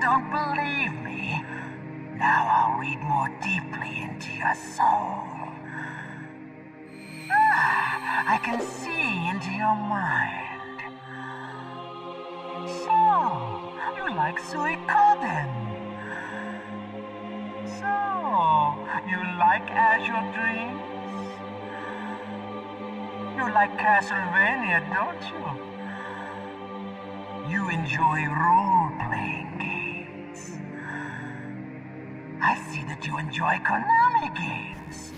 don't believe me? Now I'll read more deeply into your soul. I can see into your mind. So, you like Suikoden? So, you like Azure Dreams? You like Castlevania, don't you? You enjoy role-playing games. I see that you enjoy Konami games.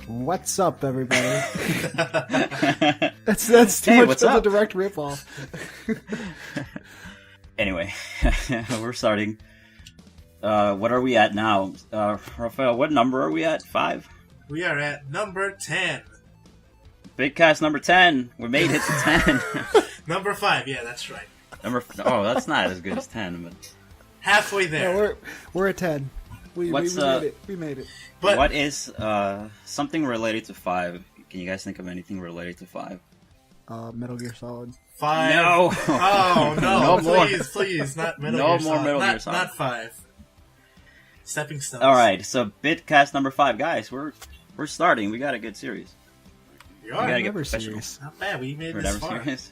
What's up, everybody? that's too much of a direct ripoff. Anyway, we're starting. What are we at now? Rafael, what number are we at? 5? We are at number 10. Big cast number 10. We made it to 10. Number 5, yeah, that's right. That's not as good as 10, but halfway there. Yeah, we're at 10. We made it. We made it. But what is something related to 5? Can you guys think of anything related to 5? Metal Gear Solid. 5. No. Oh no! No please, not Metal No Gear more Solid. Metal Gear Solid. Not 5. Stepping Stones. All right, so Bitcast number 5, guys. We're starting. We got a good series. We are. We gotta get Never professional. serious. Not bad. We made We're this never far. serious.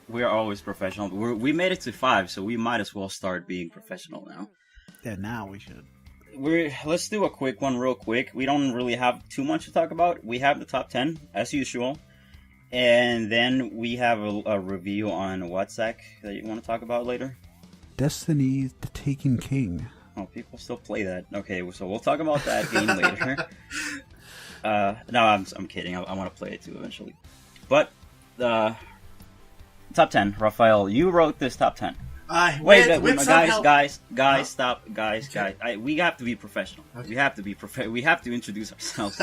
We are always professional. We made it to 5, so we might as well start being professional now. Yeah, now we should. Let's do a quick one real quick. We don't really have too much to talk about. We have the top 10, as usual. And then we have a review on WhatsApp that you want to talk about later. Destiny the Taken King. Oh, people still play that. Okay, so we'll talk about that game later. No, I'm kidding. I want to play it too eventually. But top 10, Rafael, you wrote this top 10. Wait, guys, stop, guys. We have to be professional. Okay. We have to be We have to introduce ourselves.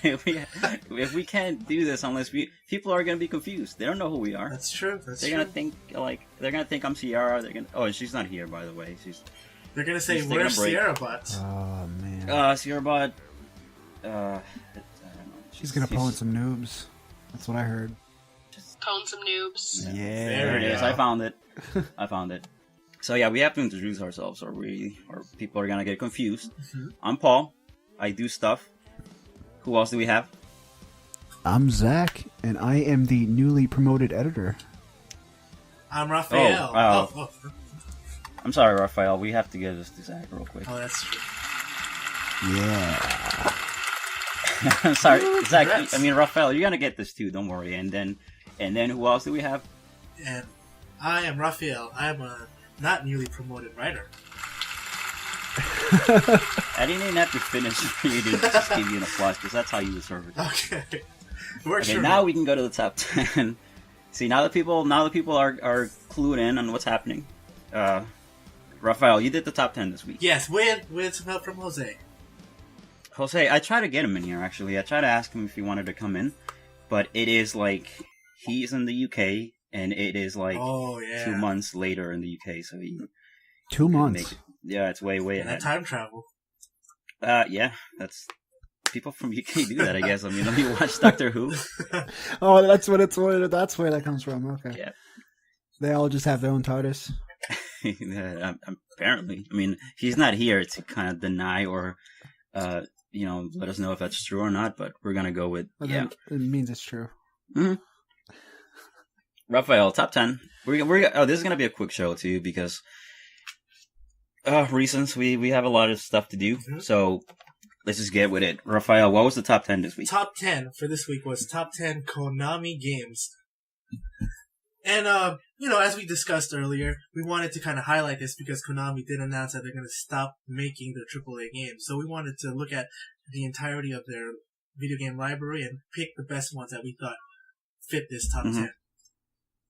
if we can't do this unless people are gonna be confused. They don't know who we are. That's true. They're gonna think I'm Sierra. Oh, she's not here, by the way. They're gonna say, "Where's Sierra Butt?" Oh man. Sierra Butt. I don't know. She's gonna pwn some noobs. That's what I heard. Pwn some noobs. Yeah. There it is. I found it. So yeah, we have to introduce ourselves, or people are gonna get confused. Mm-hmm. I'm Paul. I do stuff. Who else do we have? I'm Zach, and I am the newly promoted editor. I'm Rafael. Oh. I'm sorry, Rafael. We have to give this to Zach real quick. Oh, that's true. Yeah. I'm sorry, Zach. I mean, Rafael, you're gonna get this too. Don't worry. And then who else do we have? And I am Rafael. I am a not newly promoted writer. I didn't even have to finish for you to just give you an applause, because that's how you deserve it. Okay. Okay, now we can go to the top 10. See, now the people are clued in on what's happening. Rafael, you did the top 10 this week. Yes, with some help from Jose. Jose, I tried to get him in here, actually. I tried to ask him if he wanted to come in, but it is like he's in the UK, and it is like 2 months later in the UK, so he... 2 months? Yeah, it's way ahead. Time travel. Yeah, that's... People from UK do that, I guess. I mean, let me watch Doctor Who. Oh, that's where that comes from. Okay. Yeah. They all just have their own TARDIS. Apparently. I mean, he's not here to kind of deny or, let us know if that's true or not, but we're going to go with, It means it's true. Mm-hmm. Rafael, top 10. This is going to be a quick show, too, because reasons. We have a lot of stuff to do, so... Let's just get with it. Rafael, what was the top 10 this week? Top 10 for this week was top 10 Konami games. And, as we discussed earlier, we wanted to kind of highlight this because Konami did announce that they're going to stop making their AAA games. So we wanted to look at the entirety of their video game library and pick the best ones that we thought fit this top 10.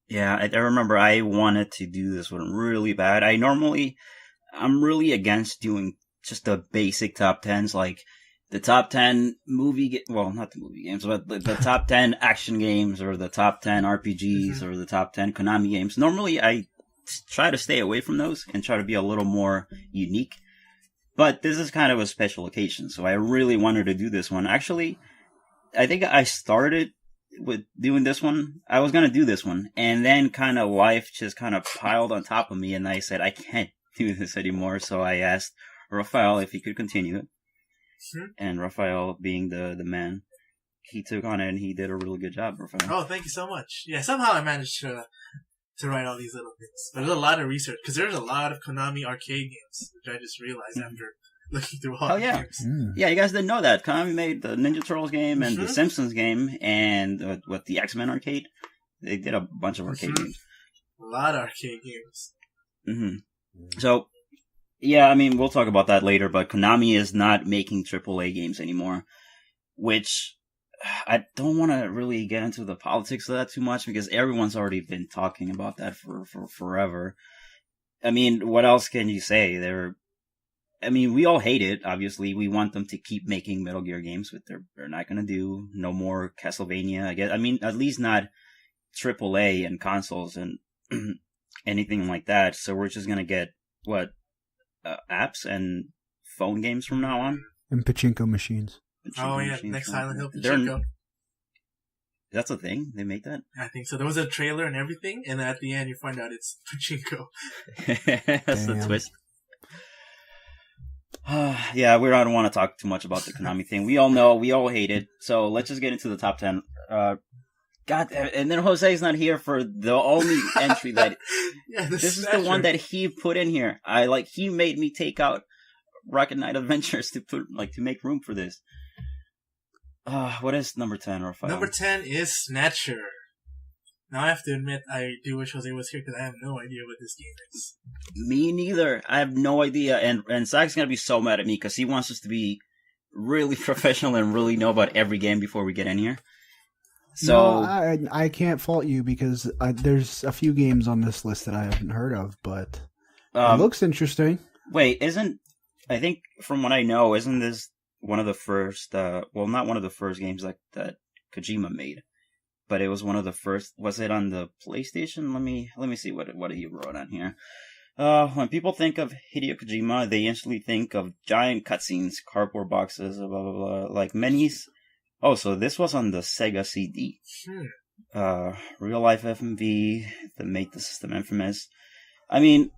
Yeah, I remember I wanted to do this one really bad. I'm really against doing just the basic top 10s, like the top 10 not the movie games, but the top 10 action games, or the top 10 RPGs, or the top 10 Konami games. Normally, I try to stay away from those and try to be a little more unique. But this is kind of a special occasion, so I really wanted to do this one. Actually, I think I started with doing this one. I was going to do this one, and then kind of life just kind of piled on top of me, and I said, I can't do this anymore, so I asked Rafael if he could continue it. Sure. And Rafael, being the man, he took on it, and he did a really good job, Rafael. Oh, thank you so much. Yeah, somehow I managed to write all these little things. But there's a lot of research, because there's a lot of Konami arcade games, which I just realized after looking through all the games. Yeah, you guys didn't know that. Konami made the Ninja Turtles game and the Simpsons game and with the X-Men arcade. They did a bunch of arcade games. A lot of arcade games. So, yeah, I mean, we'll talk about that later, but Konami is not making AAA games anymore, which I don't want to really get into the politics of that too much because everyone's already been talking about that for forever. I mean, what else can you say? We all hate it, obviously. We want them to keep making Metal Gear games, but they're not going to do no more Castlevania, I guess. I mean, at least not AAA and consoles and anything like that. So we're just going to get, apps and phone games from now on? And pachinko machines. Next Silent Hill pachinko. That's a thing? They make that? I think so. There was a trailer and everything, and at the end you find out it's pachinko. That's the twist. Yeah, we don't want to talk too much about the Konami thing. We all know, we all hate it. So let's just get into the top 10. God, and then Jose's not here for the only entry that... this is the one that he put in here. He made me take out Rocket Knight Adventures to make room for this. What is number 10, Rafael? Number 10 is Snatcher. Now I have to admit, I do wish Jose was here because I have no idea what this game is. Me neither. I have no idea. And Zach's going to be so mad at me because he wants us to be really professional and really know about every game before we get in here. So no, I can't fault you because there's a few games on this list that I haven't heard of, but it looks interesting. Wait, I think from what I know, isn't this one of the first, not one of the first games that Kojima made, but it was one of the first, was it on the PlayStation? Let me see what he wrote on here. When people think of Hideo Kojima, they instantly think of giant cutscenes, cardboard boxes, blah, blah, blah, like menus. Oh, so this was on the Sega CD. Real life FMV that made the system infamous. I mean,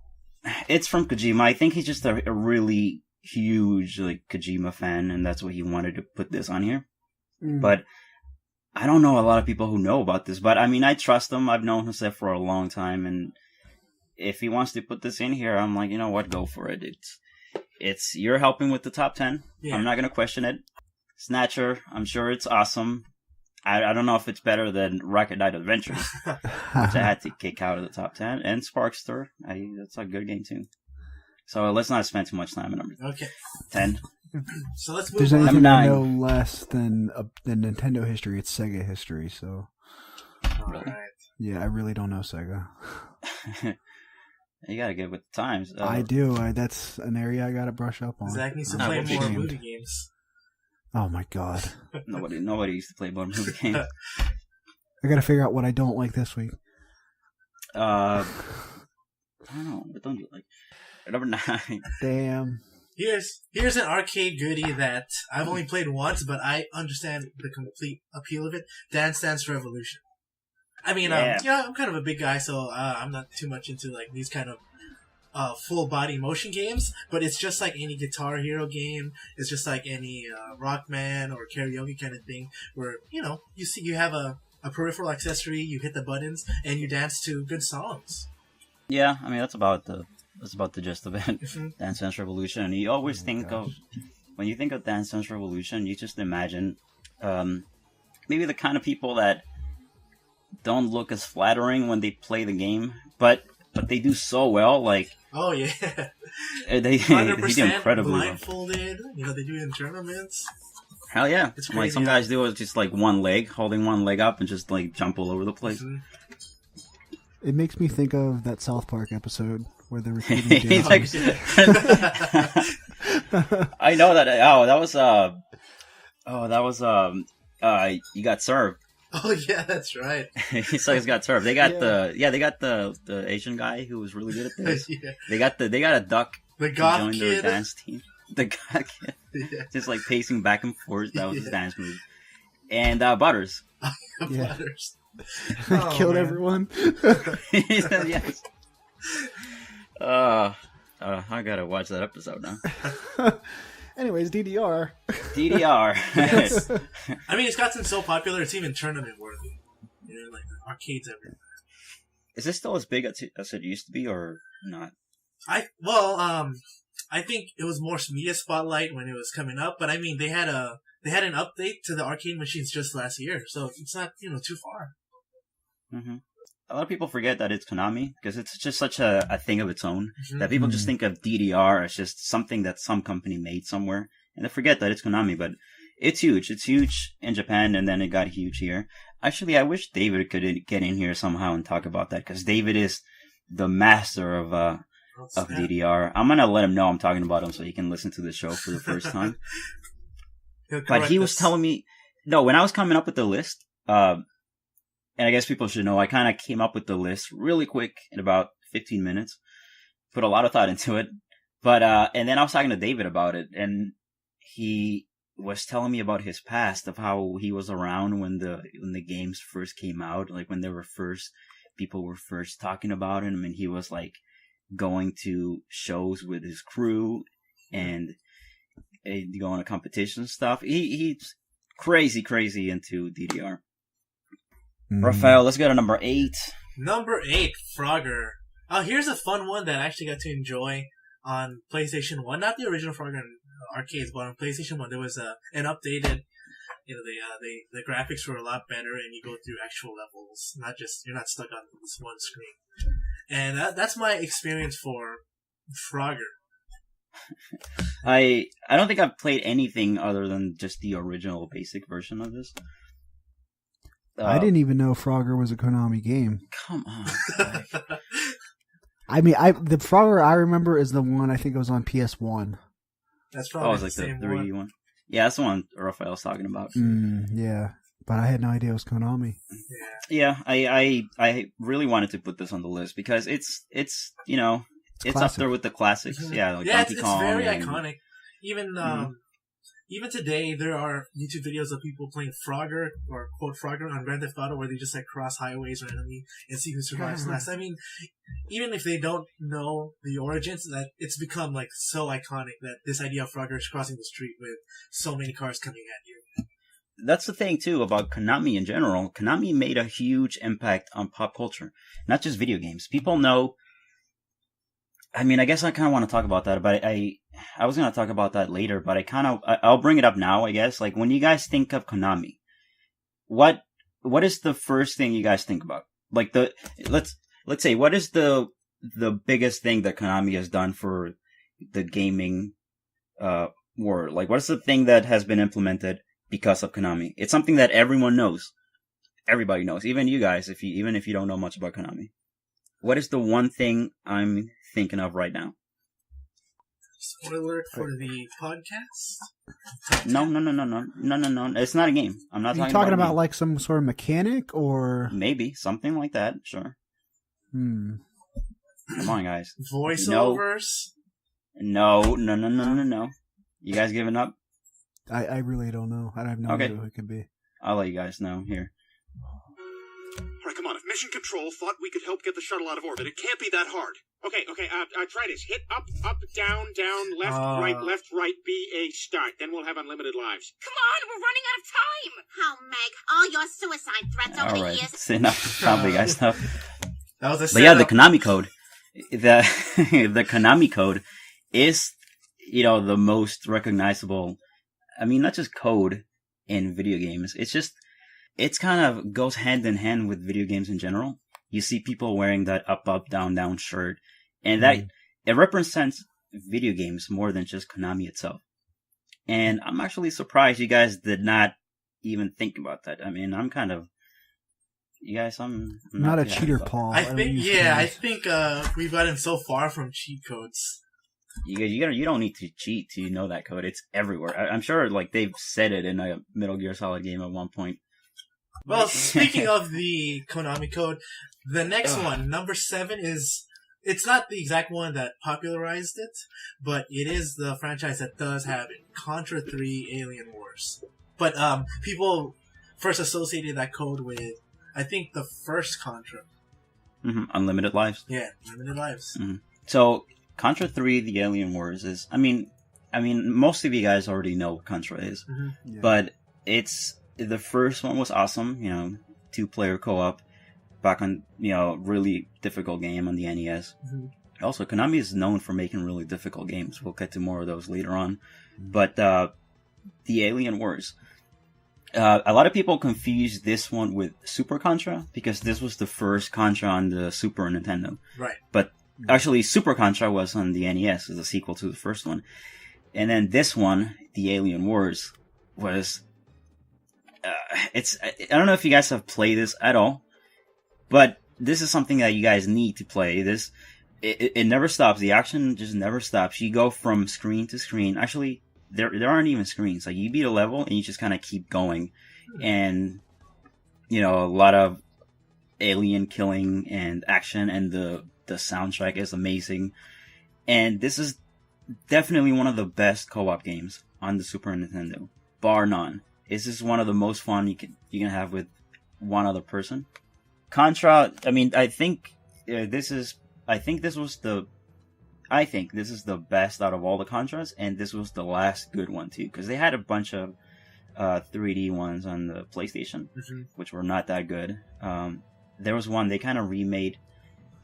it's from Kojima. I think he's just a really huge Kojima fan, and that's why he wanted to put this on here. But I don't know a lot of people who know about this. But I mean, I trust him. I've known him for a long time, and if he wants to put this in here, I'm like, you know what, go for it. It's you're helping with the top 10. Yeah. I'm not gonna question it. Snatcher, I'm sure it's awesome. I don't know if it's better than Rocket Knight Adventures, which I had to kick out of the top 10. And Sparkster, that's a good game too. So let's not spend too much time on number 10. So let's move There's on. anything I know less than Nintendo history, it's Sega history. So, Alright. Yeah, I really don't know Sega. You gotta get with the times. I do. That's an area I gotta brush up on. Zach needs to play more movie games. Oh my god. Nobody used to play more movie games. I gotta figure out what I don't like this week. I don't know. What don't you like? Number 9. Damn. Here's an arcade goodie that I've only played once, but I understand the complete appeal of it. Dance Dance Revolution. I mean, I'm kind of a big guy, so I'm not too much into these kind of full body motion games, but it's just like any Guitar Hero game. It's just like any Rockman or karaoke kind of thing, where you have a peripheral accessory, you hit the buttons, and you dance to good songs. Yeah, I mean that's about the gist of it. Dance Dance Revolution, and you always think of when you think of Dance Dance Revolution, you just imagine maybe the kind of people that don't look as flattering when they play the game, but they do so well. Oh yeah, they do incredibly blindfolded. Well. They do it in tournaments. Hell yeah! It's crazy. Some guys do it just one leg, holding one leg up, and just jump all over the place. It makes me think of that South Park episode where they're recruiting I know that. That was you got served. Oh yeah, that's right. So he's got turf. They got Yeah. they got the Asian guy who was really good at this. Yeah. They got a duck The to goth join their kid. dance team. The guy Yeah. just like pacing back and forth. That was his Yeah. dance move. And Butters. Yeah. Butters. Killed man. everyone. He said yes. I gotta watch that episode now. Anyways, DDR. DDR. Yes. I mean, it's gotten so popular, it's even tournament worthy. You know, like arcades everywhere. Is this still as big as it used to be, or not? I think it was more media spotlight when it was coming up, but I mean, they had an update to the arcade machines just last year, so it's not too far. Mm-hmm. A lot of people forget that it's Konami because it's just such a thing of its own Mm-hmm. that people just think of DDR as just something that some company made somewhere, and they forget that it's Konami. But it's huge. It's huge in Japan, and then it got huge here. Actually, I wish David could get in here somehow and talk about that because David is the master of DDR. I'm gonna let him know I'm talking about him so he can listen to the show for the first time. But he was telling me, no, when I was coming up with the list, and I guess people should know, I kind of came up with the list really quick in about 15 minutes. Put a lot of thought into it. But, and then I was talking to David about it, and he was telling me about his past, of how he was around when the games first came out, like when people were first talking about him, and he was like going to shows with his crew and going to competition stuff. He's crazy into DDR. Rafael, let's go to number 8. Number 8, Frogger. Here's a fun one that I actually got to enjoy on PlayStation 1. Not the original Frogger in arcades, but on PlayStation 1 there was an updated, the graphics were a lot better and you go through actual levels. You're not stuck on this one screen. And that's my experience for Frogger. I don't think I've played anything other than just the original basic version of this. I didn't even know Frogger was a Konami game. Come on. Like, I mean, the Frogger I remember is the one I think it was on PS1. That's it probably was the like the same 3D one. Yeah, that's the one Rafael's talking about. Yeah, but I had no idea it was Konami. Yeah, I really wanted to put this on the list because it's up classic. there with the classics. Mhm. Yeah, like Yeah, Donkey it's Kong. very and- iconic. Even today, there are YouTube videos of people playing Frogger or quote Frogger on Grand Theft Auto, where they just like cross highways randomly and see who survives last. I mean, even if they don't know the origins, that it's become like so iconic that this idea of Frogger is crossing the street with so many cars coming at you. That's the thing too about Konami in general. Konami made a huge impact on pop culture, not just video games. People know. I mean, I guess I kind of want to talk about that, but I was going to talk about that later, but I'll bring it up now, I guess. Like, when you guys think of Konami, what is the first thing you guys think about? Like, let's say, what is the biggest thing that Konami has done for the gaming, world? Like, what is the thing that has been because of Konami? It's something that everyone knows. Everybody knows. Even you guys, even if you don't know much about Konami. What is the one thing I'm thinking of right now? Spoiler alert for the podcast. No. It's not a game. I'm not Are you talking talking about a about game. like some sort of mechanic or? Maybe something like that. Sure. Come on, guys. Voiceovers. No. You guys giving up? I really don't know. I have no Okay. idea who it could be. I'll let you guys know here. All right, come on. If Mission Control thought we could help get the shuttle out of orbit, it can't be that hard. Okay, try this. Hit up, down, left, right, B, A, start. Then we'll have unlimited lives. Come on, we're running out of time. Oh, Meg, all your suicide threats over All the right. years. It's enough comedy guys stuff. That was a But yeah, the setup. Konami code. The Konami code is, the most recognizable. I mean, not just code in video games. It's kind of goes hand in hand with video games in general. You see people wearing that up, down shirt. And that, it represents video games more than just Konami itself. And I'm actually surprised you guys did not even think about that. I mean, I'm Not a too happy cheater, about it. Paul. I don't think, use I codes. think we've gotten so far from cheat codes. You don't need to cheat to know that code. It's everywhere. I'm sure like they've said it in a Metal Gear Solid game at one point. Well, speaking of the Konami code, the next one, number 7, it's not the exact one that popularized it, but it is the franchise that does have it. Contra 3 Alien Wars. But people first associated that code with, I think, the first Contra. Mm-hmm. Unlimited Lives? Yeah, Unlimited Lives. Mm-hmm. So, Contra 3 The Alien Wars is, I mean, most of you guys already know what Contra is, but the first one was awesome, 2-player co-op, back on, really difficult game on the NES. Mm-hmm. Also, Konami is known for making really difficult games. We'll get to more of those later on. Mm-hmm. But, The Alien Wars. A lot of people confuse this one with Super Contra, because this was the first Contra on the Super Nintendo. Right. But actually, Super Contra was on the NES as a sequel to the first one. And then this one, The Alien Wars, was... I don't know if you guys have played this at all, but this is something that you guys need to play. It never stops. The action just never stops. You go from screen to screen. Actually, there aren't even screens. Like, you beat a level and you just kind of keep going. And, a lot of alien killing and action, and the soundtrack is amazing. And this is definitely one of the best co-op games on the Super Nintendo, bar none. This is one of the most fun you can have with one other person. Contra, I think this is the best out of all the Contras, and this was the last good one too, because they had a bunch of 3D ones on the PlayStation, which were not that good. There was one they kind of remade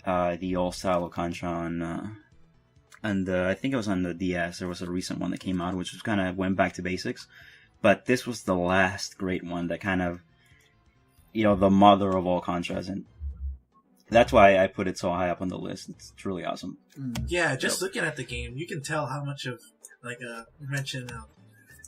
the old style of Contra on I think it was on the DS. There was a recent one that came out, which was kind of went back to basics. But this was the last great one that kind of, the mother of all Contras, and that's why I put it so high up on the list. It's truly awesome. Yeah, just looking at the game, you can tell how much of, you mentioned,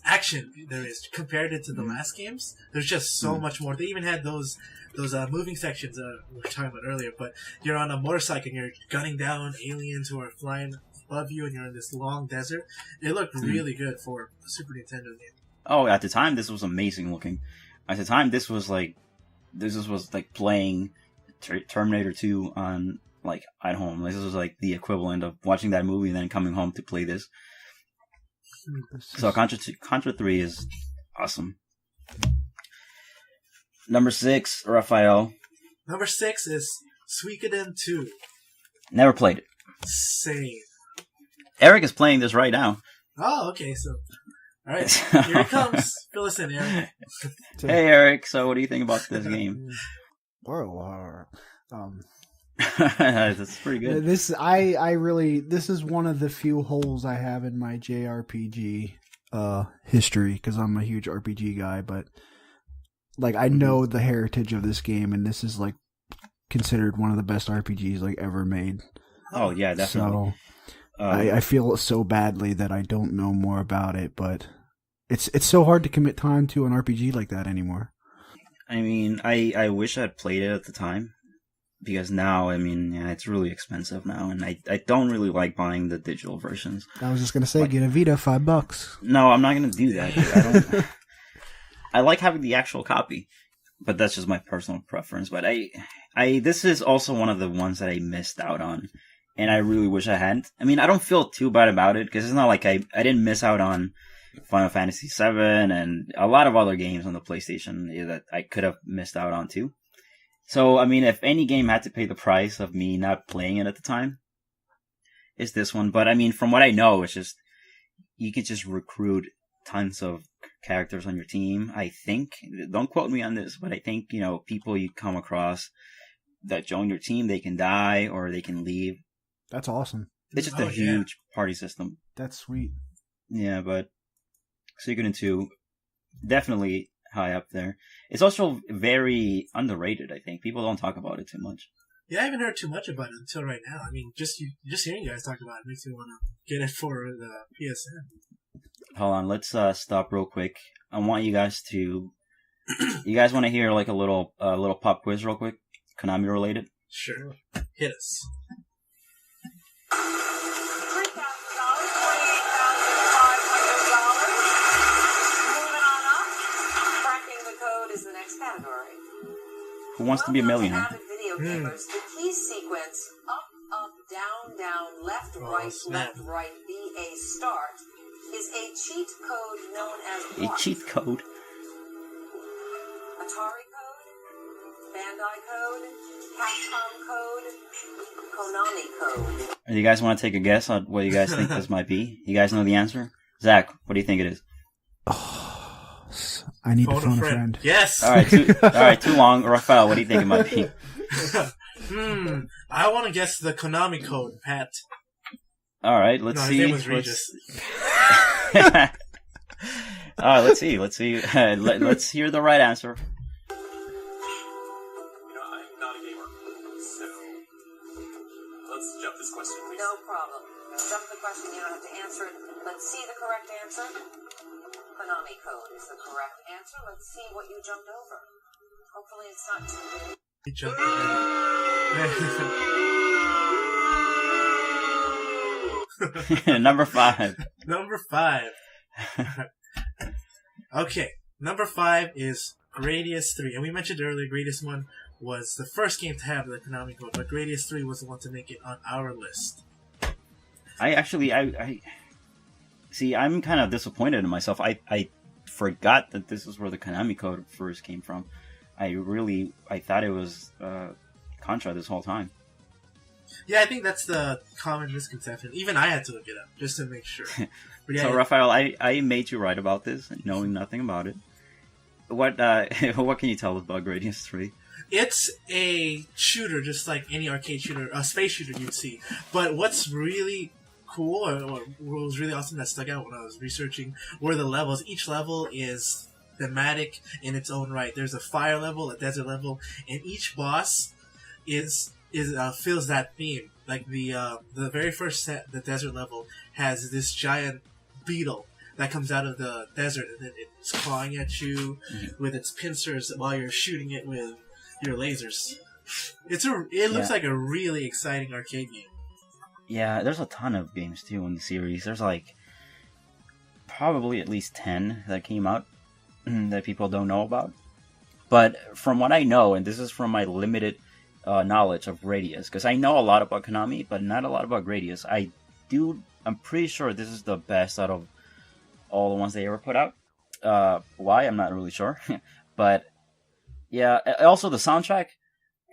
action there is compared to the last games. There's just so much more. They even had those moving sections we were talking about earlier, but you're on a motorcycle and you're gunning down aliens who are flying above you, and you're in this long desert. It looked really good for a Super Nintendo game. Oh, at the time, this was amazing looking. At the time, this was like playing Terminator 2 on, at home. This was like the equivalent of watching that movie and then coming home to play this. So Contra 3 is awesome. Number 6, Rafael. Number 6 is Suikoden 2. Never played it. Same. Eric is playing this right now. Oh, okay, so... Alright, here it comes. Fill us in, Eric. Hey, Eric, so what do you think about this game? That's pretty good. This is one of the few holes I have in my JRPG history, because I'm a huge RPG guy, but I know the heritage of this game, and this is considered one of the best RPGs ever made. Oh yeah, definitely. So I feel so badly that I don't know more about it, but it's so hard to commit time to an RPG like that anymore. I wish I'd played it at the time, because now, it's really expensive now, and I don't really like buying the digital versions. I was just gonna say, get a Vita, $5. No, I'm not gonna do that. I don't. I like having the actual copy, but that's just my personal preference. But this is also one of the ones that I missed out on, and I really wish I hadn't. I don't feel too bad about it, because it's not like I didn't miss out on Final Fantasy VII and a lot of other games on the PlayStation that I could have missed out on too. So, if any game had to pay the price of me not playing it at the time, it's this one. But, from what I know, it's just, you could just recruit tons of characters on your team, I think. Don't quote me on this, but I think, people you come across that join your team, they can die or they can leave. That's awesome. It's just a huge party system. That's sweet. Yeah, but Suikoden 2, definitely high up there. It's also very underrated, I think. People don't talk about it too much. Yeah, I haven't heard too much about it until right now. Just hearing you guys talk about it makes me want to get it for the PSN. Hold on, let's stop real quick. I want you guys to... You guys want to hear a little pop quiz real quick? Konami related? Sure. Hit us. Is the next category. Wants to Be a Millionaire? Avid video gamers, the key sequence up, up, down, down, left, right, snap. left, right, B-A start is a cheat code known as A what? cheat code. Atari code, Bandai code, Capcom code, Konami code. You guys want to take a guess on what you guys think this might be? You guys know the answer? Zach, what do you think it is? I need to phone a friend. Yes. All right, too long. Rafael, what do you think it might be? I want to guess the Konami code, Pat. All right, let's see. His name was Regis. All right, let's see. Let's hear the right answer. I'm not a gamer, so let's jump this question, please. No problem. Jump the question, you don't have to answer it. Let's see the correct answer. Konami code is the correct answer. Let's see what you jumped over. Hopefully it's not too big. He jumped Number 5. Number 5. Okay, number 5 is Gradius 3. And we mentioned earlier, Gradius 1 was the first game to have the Konami code, but Gradius 3 was the one to make it on our list. I see. I'm kind of disappointed in myself. I forgot that this is where the Konami code first came from. I thought it was Contra this whole time. Yeah, I think that's the common misconception. Even I had to look it up just to make sure. But yeah, So, Rafael, I made you write about this, knowing nothing about it. What can you tell us about Gradius 3? it's a shooter, just like any arcade shooter, a space shooter you'd see. But what's really cool, or what was really awesome that stuck out when I was researching, were the levels. Each level is thematic in its own right. There's a fire level, a desert level, and each boss fills that theme. Like the very first set, the desert level, has this giant beetle that comes out of the desert, and then it's clawing at you with its pincers while you're shooting it with your lasers. It looks like a really exciting arcade game. Yeah, there's a ton of games too in the series. There's like probably at least 10 that came out that people don't know about. But from what I know, and this is from my limited knowledge of Gradius, because I know a lot about Konami, but not a lot about Gradius. I'm pretty sure this is the best out of all the ones they ever put out. Why? I'm not really sure. But yeah, also the soundtrack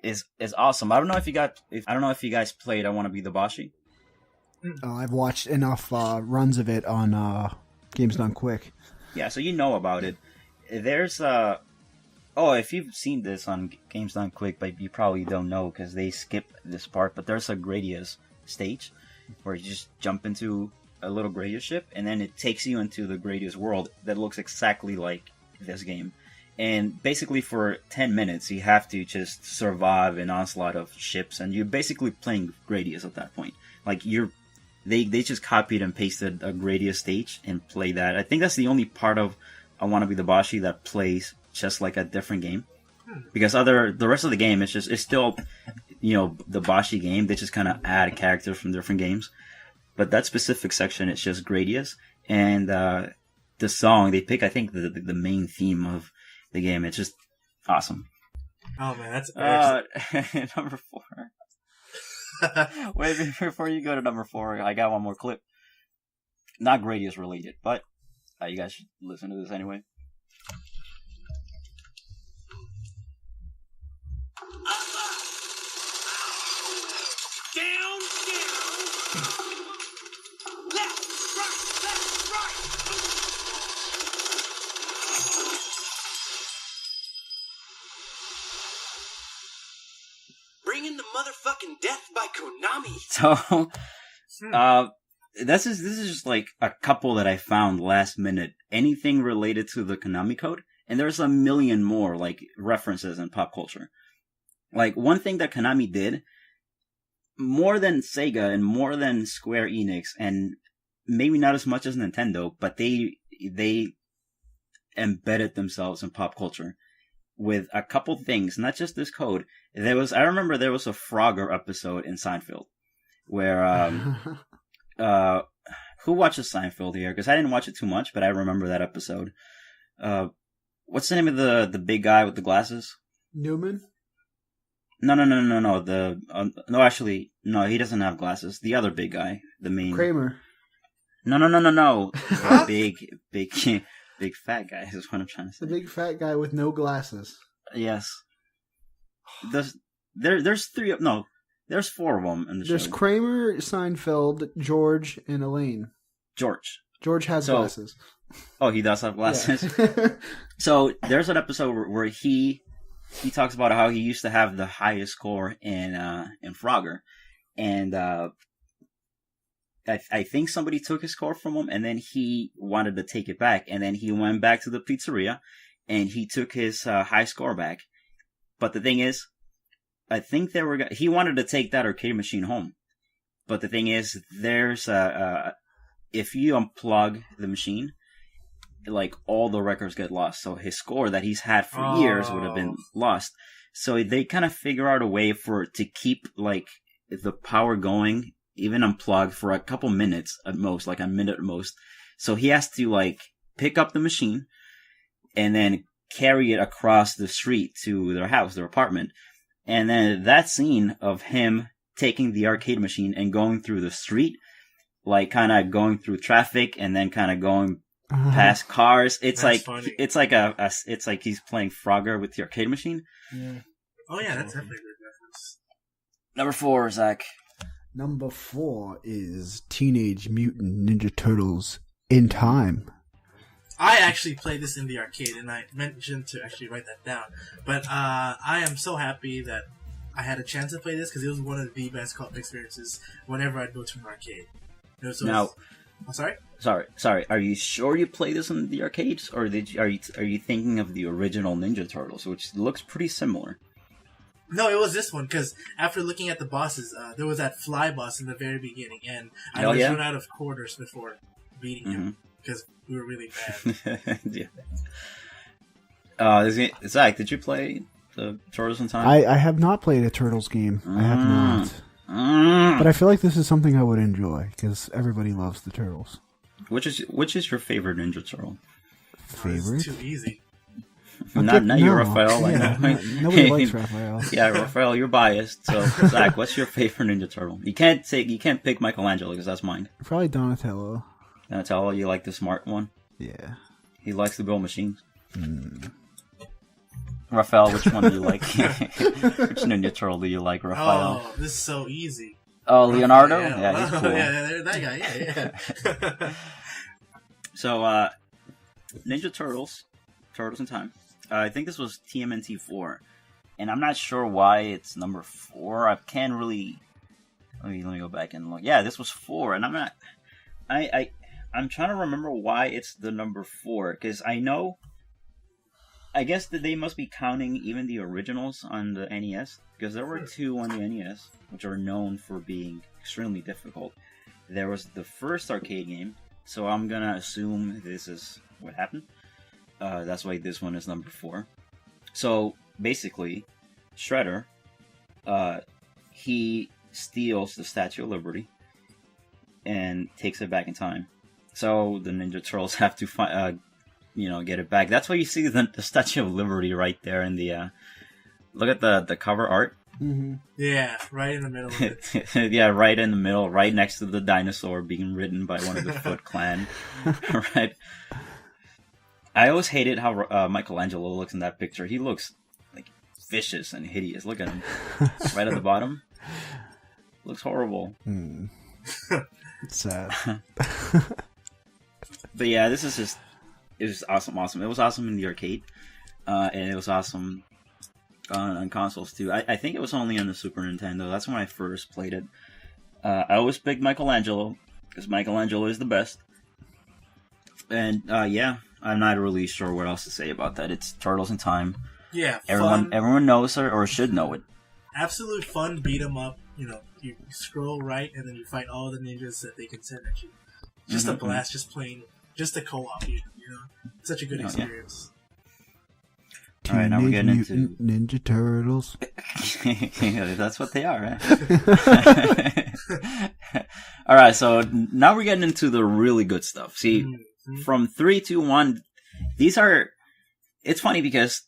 is awesome. I don't know if you guys played I Want to Be the Bashi. I've watched enough runs of it on Games Done Quick. Yeah, so you know about it. There's if you've seen this on Games Done Quick, but you probably don't know because they skip this part. But there's a Gradius stage where you just jump into a little Gradius ship, and then it takes you into the Gradius world that looks exactly like this game. And basically for 10 minutes, you have to just survive an onslaught of ships, and you're basically playing Gradius at that point. Like they just copied and pasted a Gradius stage and play that. I think that's the only part of I Want to Be the Bashi that plays just like a different game. Because the rest of the game it's still, the Bashi game. They just kind of add characters from different games. But that specific section, it's just Gradius, and the song they pick, I think the main theme of the game. It's just awesome. Oh man, that's number 4. Wait, before you go to number 4, I got one more clip. Not Gradius related, but you guys should listen to this anyway. Down, down. Left, right. Bring in the motherfucking death by Konami. So, this is just like a couple that I found last minute. Anything related to the Konami code, and there's a million more like references in pop culture. Like one thing that Konami did, more than Sega and more than Square Enix, and maybe not as much as Nintendo, but they embedded themselves in pop culture with a couple things, not just this code. I remember there was a Frogger episode in Seinfeld where who watches Seinfeld here? Because I didn't watch it too much, but I remember that episode. What's the name of the big guy with the glasses? Newman? No. No, actually, no. He doesn't have glasses. The other big guy, the main Kramer. No. The big fat guy is what I'm trying to say. The big fat guy with no glasses. Yes. There's three. No, there's four of them in the show. There's Kramer, Seinfeld, George, and Elaine. George has glasses. Oh, he does have glasses. Yeah. So there's an episode where he talks about how he used to have the highest score in Frogger, and I think somebody took his score from him, and then he wanted to take it back, and then he went back to the pizzeria, and he took his high score back. But the thing is, I think he wanted to take that arcade machine home, but the thing is, there's if you unplug the machine, like all the records get lost. So his score that he's had for years would have been lost. So they kind of figure out a way to keep like the power going, even unplugged for a couple minutes at most, like a minute at most. So he has to like pick up the machine and then carry it across the street to their house, their apartment. And then that scene of him taking the arcade machine and going through the street, like kind of going through traffic and then kind of going past cars. It's like funny. It's like he's playing Frogger with the arcade machine. Yeah. Oh yeah, that's definitely a good reference. Number 4, Zach. Number 4 is Teenage Mutant Ninja Turtles in Time. I actually played this in the arcade, and I mentioned to actually write that down. But I am so happy that I had a chance to play this because it was one of the best co-op experiences whenever I'd go to an arcade. Sorry. Are you sure you played this in the arcades, or are you thinking of the original Ninja Turtles, which looks pretty similar? No, it was this one, because after looking at the bosses, there was that fly boss in the very beginning, and I run out of quarters before beating him, because we were really bad. Yeah. Zach, did you play the Turtles in Time? I have not played a Turtles game. I have not. But I feel like this is something I would enjoy, because everybody loves the Turtles. Which is your favorite Ninja Turtle? Favorite? It's too easy. Not you, Rafael. Yeah, nobody likes Rafael. Yeah, Rafael, you're biased. So, Zach, what's your favorite Ninja Turtle? You can't pick Michelangelo because that's mine. Probably Donatello. Donatello, you like the smart one? Yeah. He likes to build machines. Rafael, which one do you like? Which Ninja Turtle do you like, Rafael? Oh, this is so easy. Oh, Leonardo? Yeah, he's cool. Yeah, that guy, yeah. So, Ninja Turtles in Time. I think this was TMNT 4, and I'm not sure why it's number 4. I can't really. Let me go back and look. Yeah, this was 4, and I'm not. I'm trying to remember why it's the number 4, because I guess that they must be counting even the originals on the NES, because there were 2 on the NES, which are known for being extremely difficult. There was the first arcade game, so I'm gonna assume this is what happened. That's why this one is number 4. So basically, Shredder, he steals the Statue of Liberty and takes it back in time. So the Ninja Turtles have to get it back. That's why you see the Statue of Liberty right there in the. Look at the cover art. Mm-hmm. Yeah, right in the middle of it. Yeah, right in the middle, right next to the dinosaur being ridden by one of the Foot Clan. Right. I always hated how Michelangelo looks in that picture. He looks like vicious and hideous. Look at him, right at the bottom. Looks horrible. It's sad. But yeah, this is just. It was awesome. It was awesome in the arcade, and it was awesome on consoles too. I think it was only on the Super Nintendo. That's when I first played it. I always picked Michelangelo because Michelangelo is the best. And yeah, I'm not really sure what else to say about that. It's Turtles in Time. Yeah, everyone knows or should know it. Absolute fun beat 'em up. You scroll right and then you fight all the ninjas that they can send at you. Just a blast, just playing, just a co-op. Such a good experience. All right, now we're getting into Ninja Turtles. That's what they are, right? All right, so now we're getting into the really good stuff. See, from 3, 2, 1, these are. It's funny because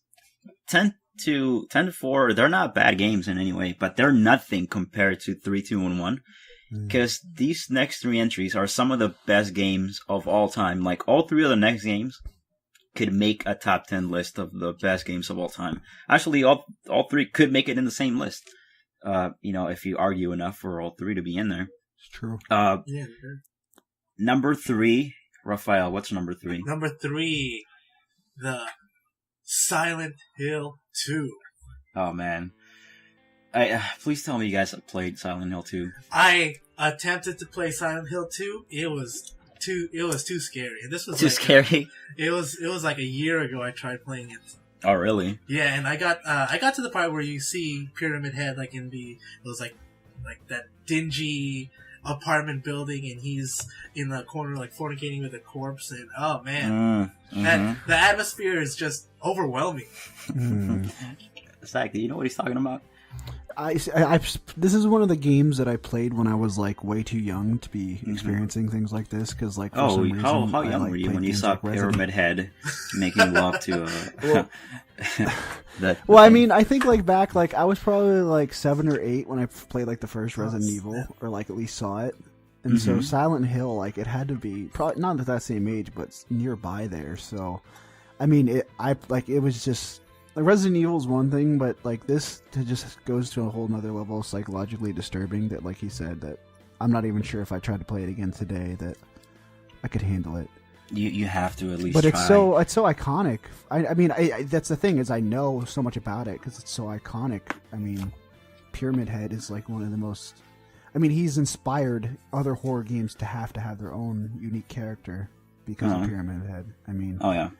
to 4, they're not bad games in any way, but they're nothing compared to 3, 2, and 1. Because these next 3 entries are some of the best games of all time. Like, all 3 of the next games could make a top 10 list of the best games of all time. Actually, all 3 could make it in the same list. If you argue enough for all 3 to be in there. It's true. Number 3, Rafael, what's number 3? Number 3, the Silent Hill 2. Oh, man. Please tell me you guys have played Silent Hill 2. I attempted to play Silent Hill 2. It was too scary. This was too scary. It was like a year ago I tried playing it. Oh, really? Yeah, and I got to the part where you see Pyramid Head like it was like that dingy apartment building, and he's in the corner like fornicating with a corpse, and oh man, the atmosphere is just overwhelming. Zach, do you know what he's talking about? This is one of the games that I played when I was like way too young to be experiencing things like this. Because like, how young were you when you saw Pyramid Head making love to Well, I mean, I think like back, like I was probably like 7 or 8 when I played like the first Resident Evil, or like at least saw it. And so Silent Hill, like it had to be probably not at that same age, but nearby there. So, I mean, it was just. Like Resident Evil is one thing, but like this just goes to a whole nother level of psychologically disturbing that, like he said, that I'm not even sure if I tried to play it again today that I could handle it. You have to at least. But try. it's so iconic. I mean, that's the thing is I know so much about it because it's so iconic. I mean, Pyramid Head is like one of the most. I mean, he's inspired other horror games to have their own unique character because of Pyramid Head. I mean, oh yeah,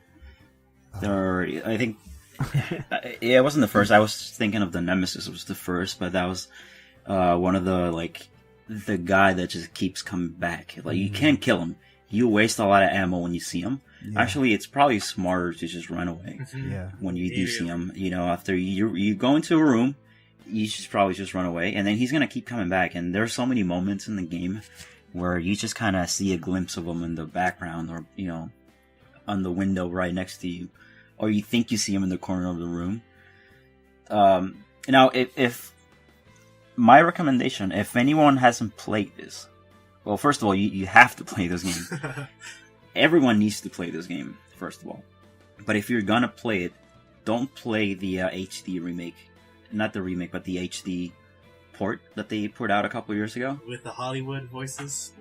I think. Yeah, it wasn't the first. I was thinking of the Nemesis was the first, but that was one of the guy that just keeps coming back. Like you can't kill him. You waste a lot of ammo when you see him. Yeah. Actually, it's probably smarter to just run away. When you do see him, after you go into a room, you should probably just run away, and then he's gonna keep coming back. And there's so many moments in the game where you just kind of see a glimpse of him in the background, or on the window right next to you. Or you think you see him in the corner of the room. Now, if my recommendation, if anyone hasn't played this, well, first of all, you have to play this game. Everyone needs to play this game, first of all. But if you're gonna play it, don't play the HD remake. Not the remake, but the HD port that they put out a couple years ago. With the Hollywood voices?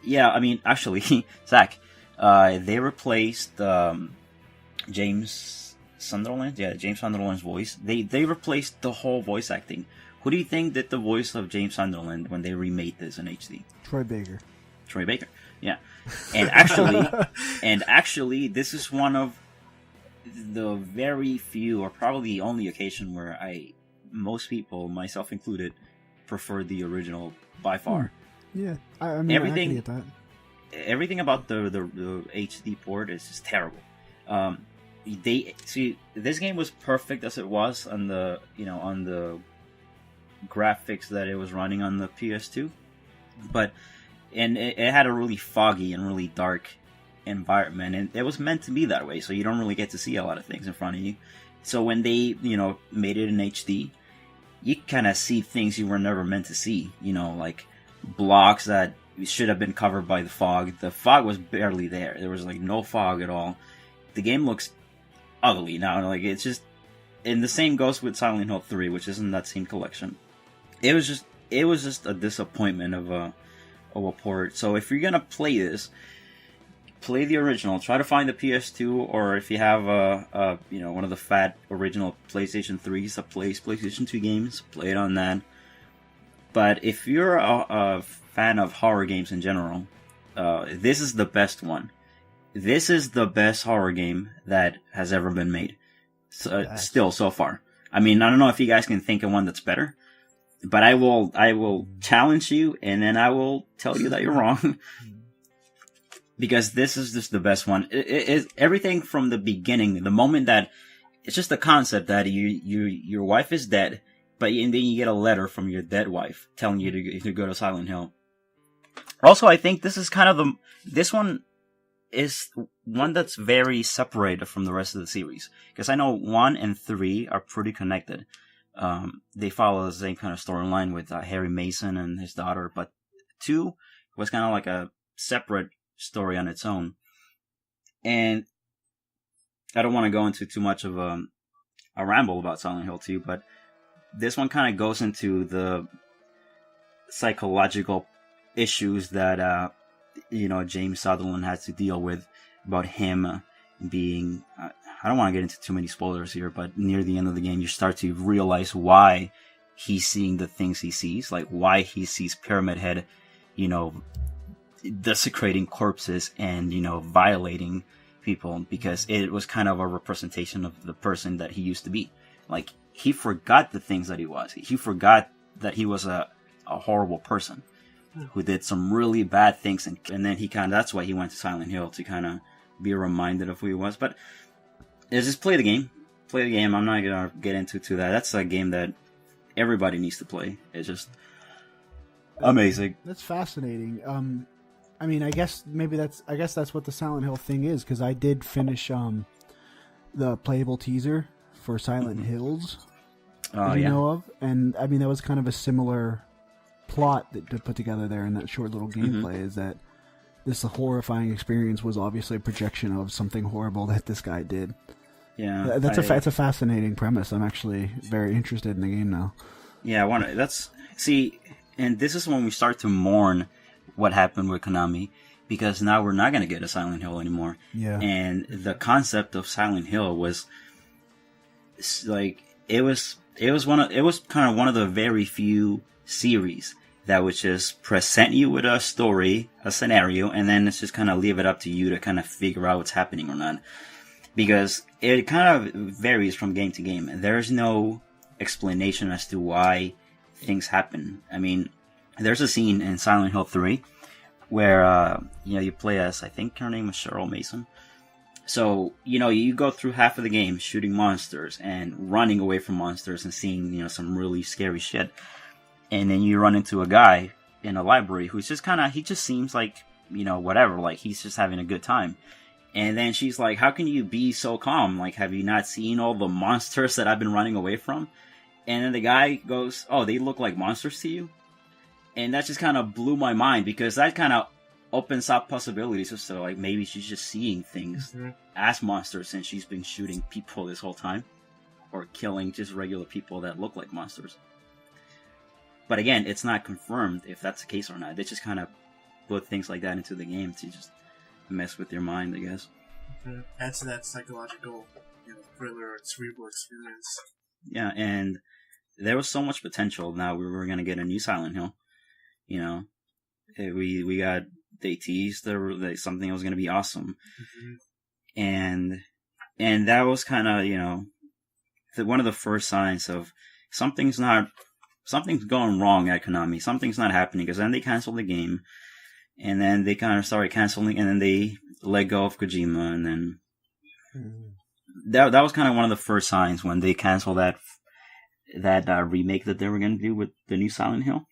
Yeah, I mean, actually, Zach, they replaced... James Sunderland? Yeah, James Sunderland's voice. They replaced the whole voice acting. Who do you think did the voice of James Sunderland when they remade this in HD? Troy Baker. Yeah. And actually, this is one of the very few, or probably the only occasion where most people, myself included, prefer the original by far. Yeah, I mean, I get that. Everything about the HD port is just terrible. This game was perfect as it was on the graphics that it was running on the PS2, but it had a really foggy and really dark environment, and it was meant to be that way. So you don't really get to see a lot of things in front of you. So when they made it in HD, you kind of see things you were never meant to see. Like blocks that should have been covered by the fog. The fog was barely there. There was like no fog at all. The game looks ugly now. Like it's just, and the same goes with Silent Hill 3, which isn't that same collection. It was just a disappointment of a port. So if you're gonna play this, play the original. Try to find the PS2, or if you have one of the fat original PlayStation 3s that plays PlayStation 2 games, play it on that. But if you're a fan of horror games in general, this is the best one. This is the best horror game that has ever been made. Still, so far. I mean, I don't know if you guys can think of one that's better, but I will challenge you, and then I will tell you that you're wrong. Because this is just the best one. It everything from the beginning, the moment that it's just the concept that your wife is dead, and then you get a letter from your dead wife telling you to go to Silent Hill. Also, I think this is kind of this one is one that's very separated from the rest of the series. Because I know 1 and 3 are pretty connected. They follow the same kind of storyline with Harry Mason and his daughter, but 2 was kind of like a separate story on its own. And I don't want to go into too much of a ramble about Silent Hill 2, but this one kind of goes into the psychological issues that James Sutherland has to deal with about him being. I don't want to get into too many spoilers here, but near the end of the game, you start to realize why he's seeing the things he sees, like why he sees Pyramid Head, desecrating corpses and violating people, because it was kind of a representation of the person that he used to be. Like, he forgot the things that he was. He forgot that he was a horrible person who did some really bad things, and then that's why he went to Silent Hill, to kind of be reminded of who he was. But just play the game. I'm not gonna get into that. That's a game that everybody needs to play. It's just amazing. That's fascinating. I guess that's what the Silent Hill thing is, because I did finish the playable teaser for Silent Hills. Know of, and that was kind of a similar plot that to put together there in that short little gameplay. Is that this horrifying experience was obviously a projection of something horrible that this guy did. Yeah, that's a fascinating premise. I'm actually very interested in the game now. Yeah, and this is when we start to mourn what happened with Konami, because now we're not going to get a Silent Hill anymore. Yeah, and the concept of Silent Hill was like it was kind of one of the very few series that would just present you with a story, a scenario, and then it's just kind of leave it up to you to kind of figure out what's happening or not. Because it kind of varies from game to game. There's no explanation as to why things happen. There's a scene in Silent Hill 3 where you play as, I think her name was Cheryl Mason. So, you go through half of the game shooting monsters and running away from monsters and seeing, some really scary shit. And then you run into a guy in a library who's just he just seems like, whatever, like he's just having a good time. And then she's like, how can you be so calm? Like, have you not seen all the monsters that I've been running away from? And then the guy goes, oh, they look like monsters to you? And that just kind of blew my mind, because that kind of opens up possibilities as to, like, maybe she's just seeing things as monsters and she's been shooting people this whole time. Or killing just regular people that look like monsters. But again, it's not confirmed if that's the case or not. They just kind of put things like that into the game to just mess with your mind, I guess. Adds to that psychological, thriller, cerebral experience. Yeah, and there was so much potential. Now we were going to get a new Silent Hill. We got, they teased that something was going to be awesome. And that was kind of, one of the first signs of something's going wrong at Konami. Something's not happening, because then they canceled the game. And then they kind of started canceling, and then they let go of Kojima, and then that was kind of one of the first signs when they canceled that remake that they were going to do with the new Silent Hill.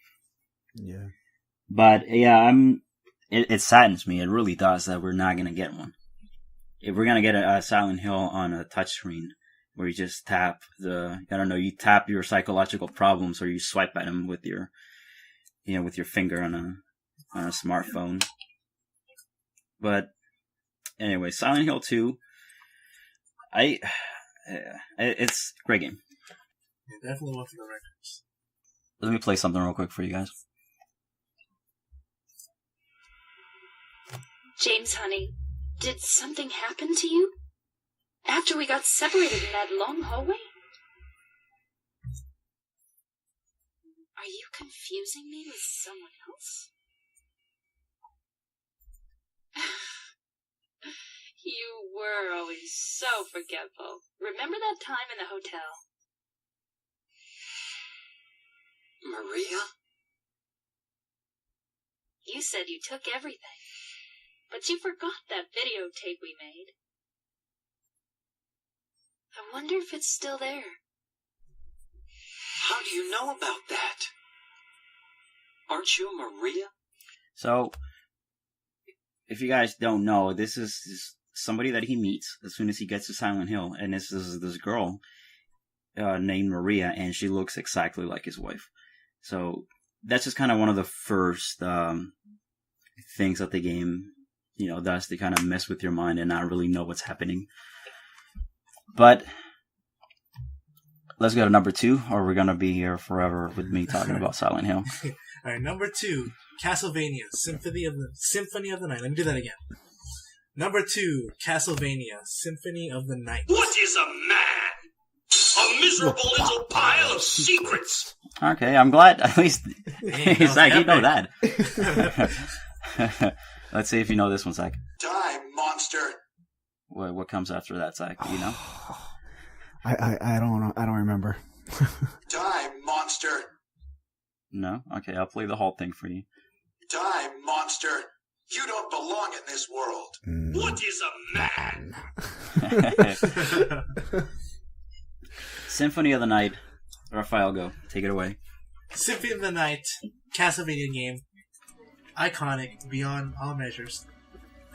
Yeah. But yeah, it saddens me. It really does that we're not going to get one. If we're going to get a Silent Hill on a touchscreen where you just tap you tap your psychological problems, or you swipe at them with your finger on a smartphone. But anyway, Silent Hill 2, it's a great game. Yeah, definitely one for the records. Let me play something real quick for you guys. James, honey, did something happen to you? After we got separated in that long hallway? Are you confusing me with someone else? You were always so forgetful. Remember that time in the hotel? Maria? You said you took everything, but you forgot that videotape we made. I wonder if it's still there. How do you know about that? Aren't you Maria? So, if you guys don't know, this is somebody that he meets as soon as he gets to Silent Hill, and this is this girl named Maria, and she looks exactly like his wife. So that's just kind of one of the first things that the game, does to kind of mess with your mind and not really know what's happening. But let's go to number 2, or we're gonna be here forever with me talking about Silent Hill. All right, number 2, Castlevania Symphony of the Night. Let me do that again. Number 2, Castlevania Symphony of the Night. What is a man? A miserable little pile of secrets. Okay, I'm glad at least Zach, you know that. Let's see if you know this one, Zach. Die, monster. What comes after that, Zach? Do you know? I don't know. I don't remember. Die, monster. No? Okay, I'll play the whole thing for you. Die, monster. You don't belong in this world. What is a man? Symphony of the Night. Rafael, go. Take it away. Symphony of the Night, Castlevania game. Iconic, beyond all measures.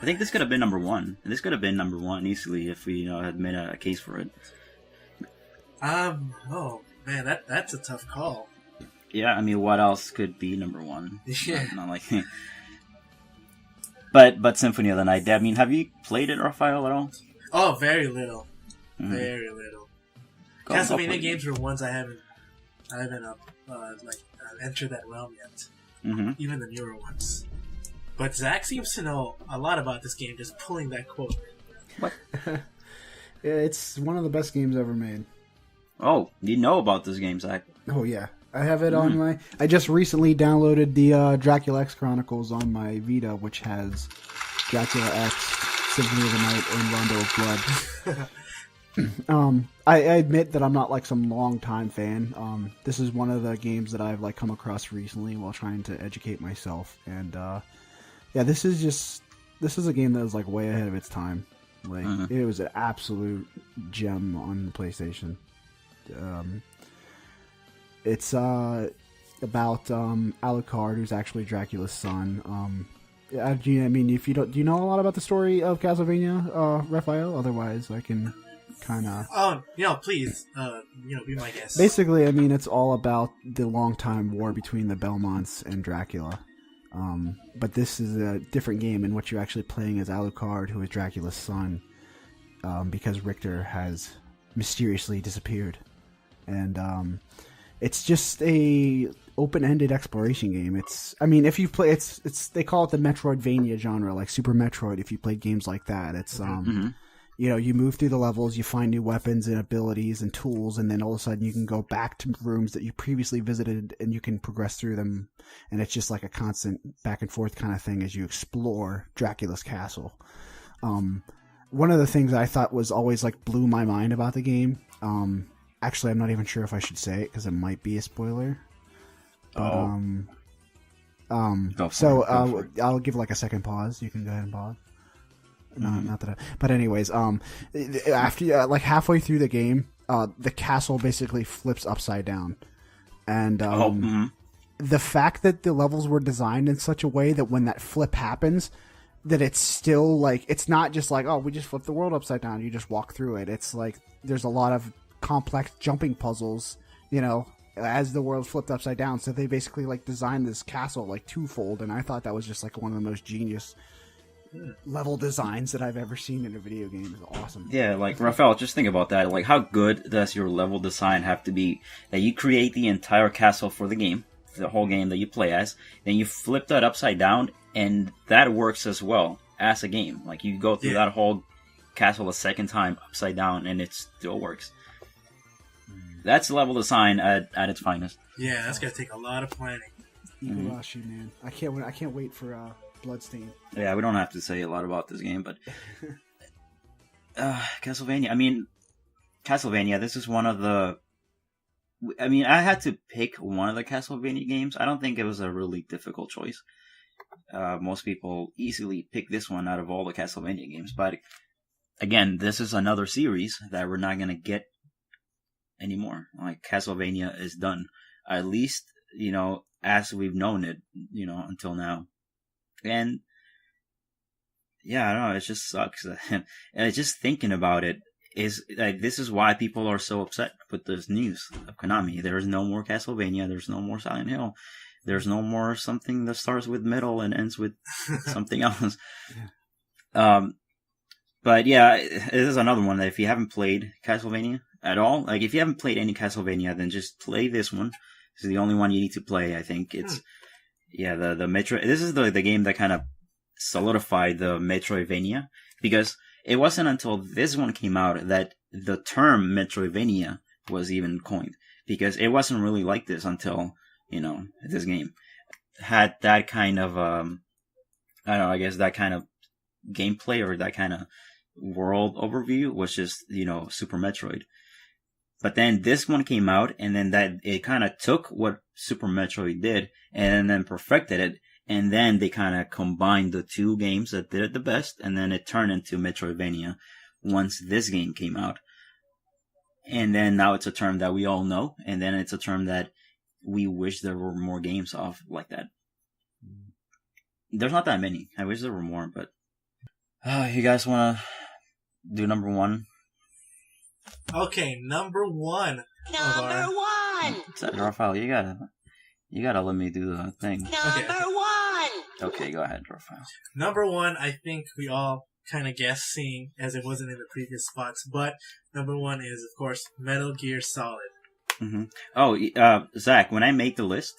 I think this could have been number 1. This could have been number 1 easily if we had made a case for it. Oh, man, that's a tough call. Yeah, I mean, what else could be number 1? Yeah. Not like... But Symphony of the Night. I mean, have you played it, Rafael, at all? Oh, very little. Mm-hmm. Very little. Castlevania games were ones I haven't entered that realm yet. Mm-hmm. Even the newer ones. But Zach seems to know a lot about this game, just pulling that quote. What? Yeah, it's one of the best games ever made. Oh, you know about this game, Zach? Oh yeah, I have it on my. I just recently downloaded the Dracula X Chronicles on my Vita, which has Dracula X, Symphony of the Night, and Rondo of Blood. I admit that I'm not like some long time fan. This is one of the games that I've come across recently while trying to educate myself, and yeah, this is a game that was way ahead of its time. It was an absolute gem on the PlayStation. It's about Alucard, who's actually Dracula's son. I mean, if you don't, do you know a lot about the story of Castlevania, Raphael? Otherwise, I can kind of. Oh, please, be my guest. Basically, I mean, it's all about the long-time war between the Belmonts and Dracula. But this is a different game in which you're actually playing as Alucard, who is Dracula's son, because Richter has mysteriously disappeared, and it's just a open-ended exploration game. If you play, they call it the Metroidvania genre, like Super Metroid. If you play games like that, it's you move through the levels, you find new weapons and abilities and tools, and then all of a sudden you can go back to rooms that you previously visited and you can progress through them. And it's just like a constant back and forth kind of thing as you explore Dracula's castle. One of the things I thought was always blew my mind about the game. Actually, I'm not even sure if I should say it because it might be a spoiler. But, I'll give a second pause. You can go ahead and pause. No, not that. But anyways, after halfway through the game, the castle basically flips upside down, and the fact that the levels were designed in such a way that when that flip happens, that it's still it's not just we just flipped the world upside down. You just walk through it. It's there's a lot of complex jumping puzzles, as the world flipped upside down. So they basically designed this castle twofold, and I thought that was just one of the most genius level designs that I've ever seen in a video game. Is awesome. Yeah, Rafael, just think about that. How good does your level design have to be that you create the entire castle for the game, the whole game that you play as, then you flip that upside down, and that works as well as a game. You go through that whole castle a second time upside down, and it still works. That's level design at its finest. Yeah, that's gonna take a lot of planning. Igarashi, man, I can't wait for Bloodstain. Yeah, we don't have to say a lot about this game, but Castlevania. I mean, Castlevania. This is one of the. I mean, I had to pick one of the Castlevania games. I don't think it was a really difficult choice. Most people easily pick this one out of all the Castlevania games, but again, this is another series that we're not gonna get anymore. Castlevania is done, at least as we've known it, until now. And yeah, I don't know, it just sucks. And just thinking about it is like, this is why people are so upset with this news of Konami. There is no more Castlevania. There's no more Silent Hill. There's no more something that starts with metal and ends with something else. But yeah, this is another one that if you haven't played Castlevania at all, like if you haven't played any Castlevania, then just play this one. This is the only one you need to play. I think it's the Metro. This is the game that kind of solidified the Metroidvania, because it wasn't until this one came out that the term Metroidvania was even coined, because it wasn't really like this until, this game had that kind of, I don't know, I guess that kind of gameplay or that kind of world overview was just, Super Metroid. But then this one came out, and then that it kind of took what Super Metroid did and then perfected it. And then they kind of combined the two games that did it the best, and then it turned into Metroidvania once this game came out. And then now it's a term that we all know, and then it's a term that we wish there were more games of like that. There's not that many. I wish there were more, but you guys want to do number one? Okay, number one. Number one. Rafael, you gotta let me do the thing. Number one. Okay, go ahead, Rafael. Number one, I think we all kind of guessed, seeing as it wasn't in the previous spots, but number one is, of course, Metal Gear Solid. Mm-hmm. Oh, Zach, when I made the list,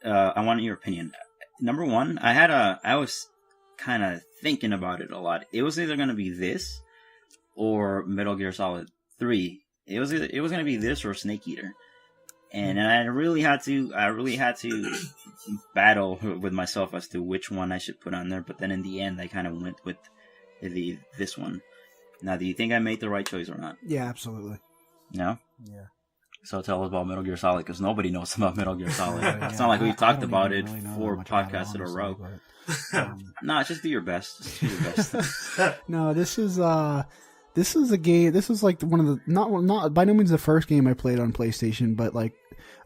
I wanted your opinion. Number one, I was kind of thinking about it a lot. It was either going to be this or Metal Gear Solid 3. It was going to be this or Snake Eater. And I really had to battle with myself as to which one I should put on there. But then in the end, I kind of went with this one. Now, do you think I made the right choice or not? Yeah, absolutely. No? Yeah. So tell us about Metal Gear Solid, because nobody knows about Metal Gear Solid. It's not like we've talked about it really 4 podcasts in a row. But, No, just do your best. Just do your best. No, this is a game. This is like one of the not by no means the first game I played on PlayStation, but like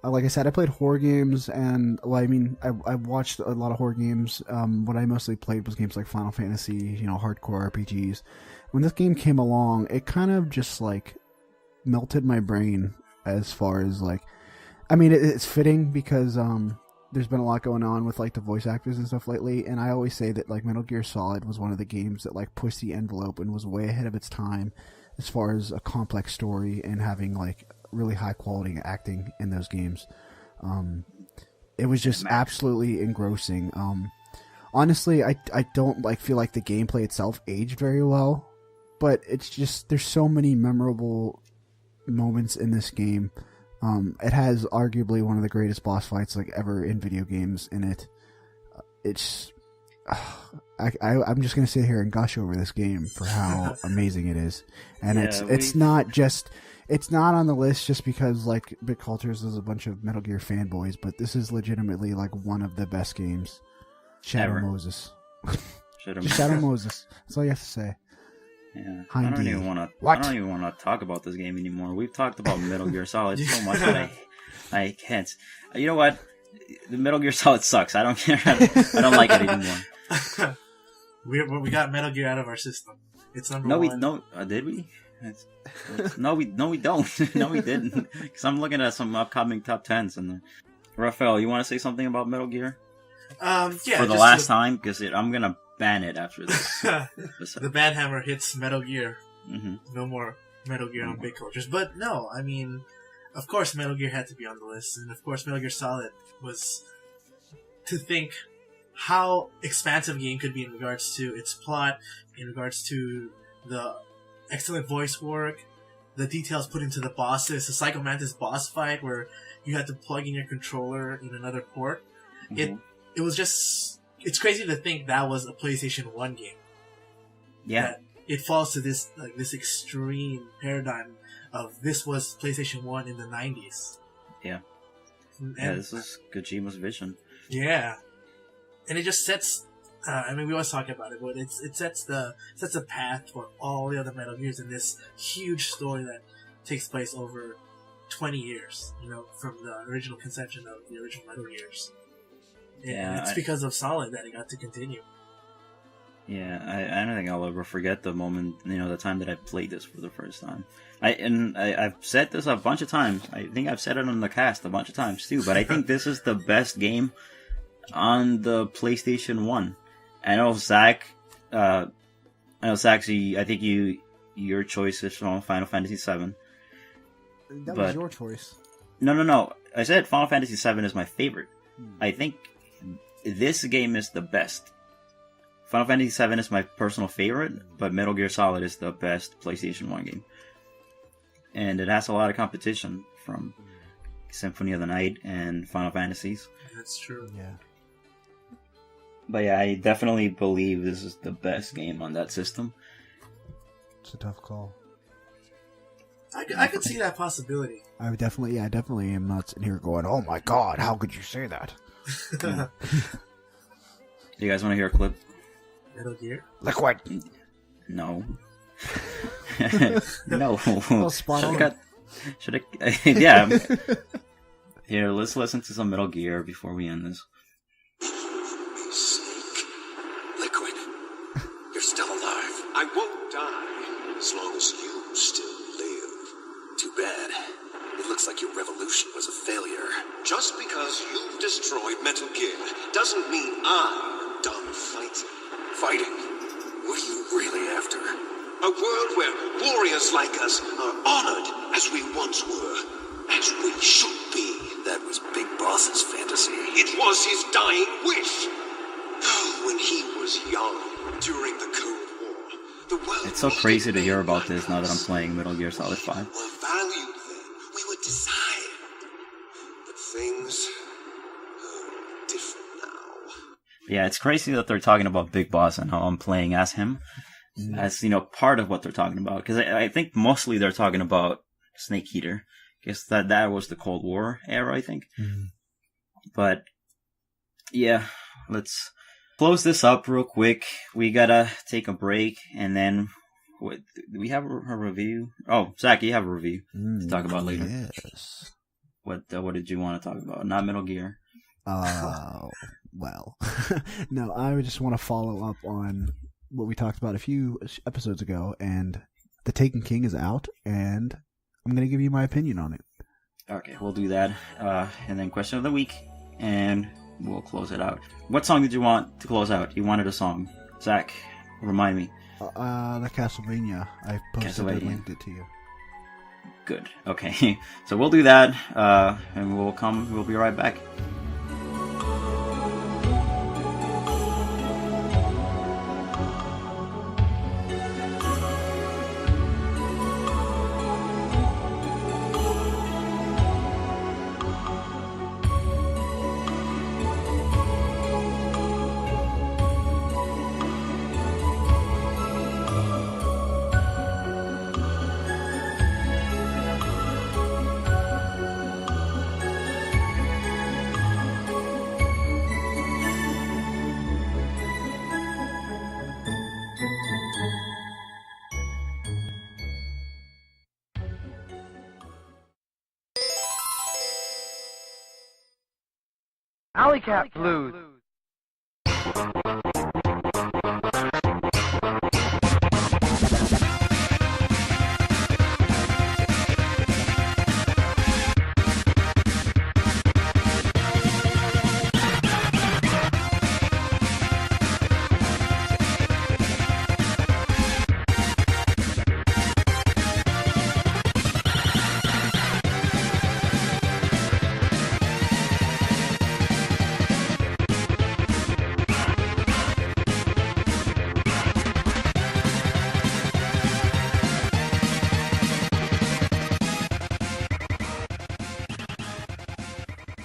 I said, I played horror games, and I watched a lot of horror games. What I mostly played was games like Final Fantasy, hardcore RPGs. When this game came along, it kind of just like melted my brain as far as like, it's fitting because there's been a lot going on with like the voice actors and stuff lately, and I always say that like Metal Gear Solid was one of the games that like pushed the envelope and was way ahead of its time as far as a complex story and having like really high quality acting in those games. It was just absolutely engrossing. Honestly, I don't feel like the gameplay itself aged very well, but it's just there's so many memorable moments in this game. It has arguably one of the greatest boss fights like ever in video games in it. It's I'm just gonna sit here and gush over this game for how amazing it is, and it's not on the list just because like Big Cultures is a bunch of Metal Gear fanboys, but this is legitimately like one of the best games. Shadow Moses. Shadow Moses. That's all you have to say. Yeah, I don't even want to talk about this game anymore. We've talked about Metal Gear Solid so much that I can't. You know what? The Metal Gear Solid sucks. I don't care. I don't like it anymore. We got Metal Gear out of our system. It's number one. Did we? No, we don't. No, we didn't. Because I'm looking at some upcoming top 10s. And Rafael, you want to say something about Metal Gear? Yeah. For the last time, because I'm gonna ban it after this. The ban hammer hits Metal Gear. Mm-hmm. No more Metal Gear on Big Cultures. But no, of course Metal Gear had to be on the list, and of course Metal Gear Solid was, to think how expansive a game could be in regards to its plot, in regards to the excellent voice work, the details put into the bosses, the Psycho Mantis boss fight where you had to plug in your controller in another port. Mm-hmm. It was just, it's crazy to think that was a PlayStation 1 game. Yeah. That it falls to this extreme paradigm of this was PlayStation 1 in the 90s. Yeah. And this is Kojima's vision. Yeah. And it just sets, we always talk about it, but it sets the path for all the other Metal Gears in this huge story that takes place over 20 years, from the original conception of the original Metal Gears. And it's because of Solid that it got to continue. Yeah, I don't think I'll ever forget the moment, the time that I played this for the first time. I've said this a bunch of times. I think I've said it on the cast a bunch of times too, but I think this is the best game on the PlayStation 1. I know Zach, I think your choice is from Final Fantasy VII. That was your choice. No. I said Final Fantasy VII is my favorite. I think this game is the best. Final Fantasy VII is my personal favorite, but Metal Gear Solid is the best PlayStation 1 game. And it has a lot of competition from Symphony of the Night and Final Fantasies. That's true. Yeah. But yeah, I definitely believe this is the best game on that system. It's a tough call. I could see that possibility. I definitely am not sitting here going, "Oh my god, how could you say that?" Do you guys want to hear a clip? Metal Gear? Liquid. No. No. Well, spot on. Should I? Yeah. Here, let's listen to some Metal Gear before we end this. Snake. Liquid. You're still alive. I won't die. As long as you still live. Too bad. It looks like your revolution was a failure. Just because you've destroyed Metal Gear doesn't mean I'm done fighting. Fighting? What are you really after? A world where warriors like us are honored as we once were. As we should be. That was Big Boss's fantasy. It was his dying wish. When he was young, during the Cold War, the world It's so crazy to hear about this now that I'm playing Metal Gear Solid 5. were valued then. We would decide. But things are different now. Yeah, it's crazy that they're talking about Big Boss and how I'm playing as him. As, part of what they're talking about. Because I think mostly they're talking about Snake Eater. Guess that was the Cold War era, I think. Mm-hmm. But, yeah, let's close this up real quick. We gotta take a break, and then do we have a review? Oh, Zach, you have a review to talk about later. Yes. What did you want to talk about? Not Metal Gear. Well, no, I just want to follow up on what we talked about a few episodes ago, and The Taken King is out, and I'm going to give you my opinion on it. Okay, we'll do that. And then question of the week, and we'll close it out. What song did you want to close out? You wanted a song. Zach, remind me. The Castlevania. I posted it, linked it to you. Good. Okay. So we'll do that, and we'll be right back. Alley Cat Blues.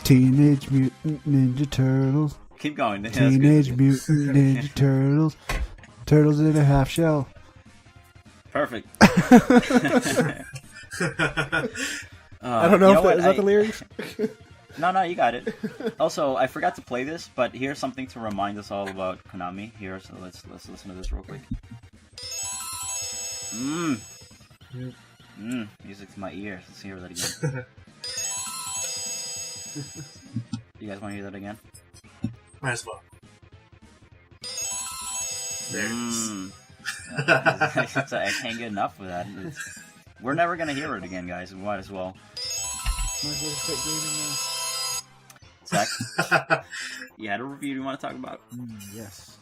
Teenage Mutant Ninja Turtles. Keep going. Teenage Mutant Ninja Turtles. Turtles in a half shell. Perfect. I don't know is that the lyrics? No, you got it. Also, I forgot to play this, but here's something to remind us all about Konami. Here, so let's listen to this real quick. Music to my ears. Let's hear that again. You guys want to hear that again? Might as well. There it is. I can't get enough of that. We're never gonna hear it again, guys. We might as well. Might as well just quit gaming now. Zach, you had a review you want to talk about? Yes.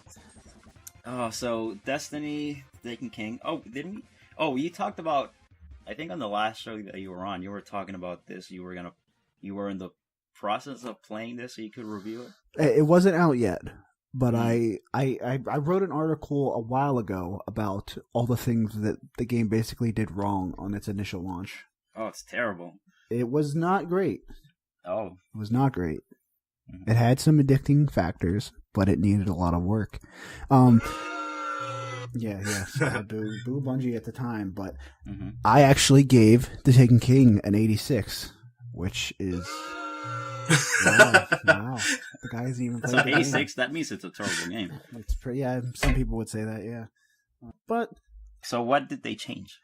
Oh, so Destiny, Taken King. Oh, didn't we? Oh, you talked about. I think on the last show that you were on, you were talking about this. You were in the process of playing this, so you could review it. It wasn't out yet, but I wrote an article a while ago about all the things that the game basically did wrong on its initial launch. Oh, it's terrible. It was not great. Oh, it was not great. Mm-hmm. It had some addicting factors, but it needed a lot of work. So boo Bungie at the time, but I actually gave The Taken King an 86, which is wow. The guy's even played. So 86, that means it's a terrible game. It's pretty. Yeah, some people would say that. Yeah, but so what did they change?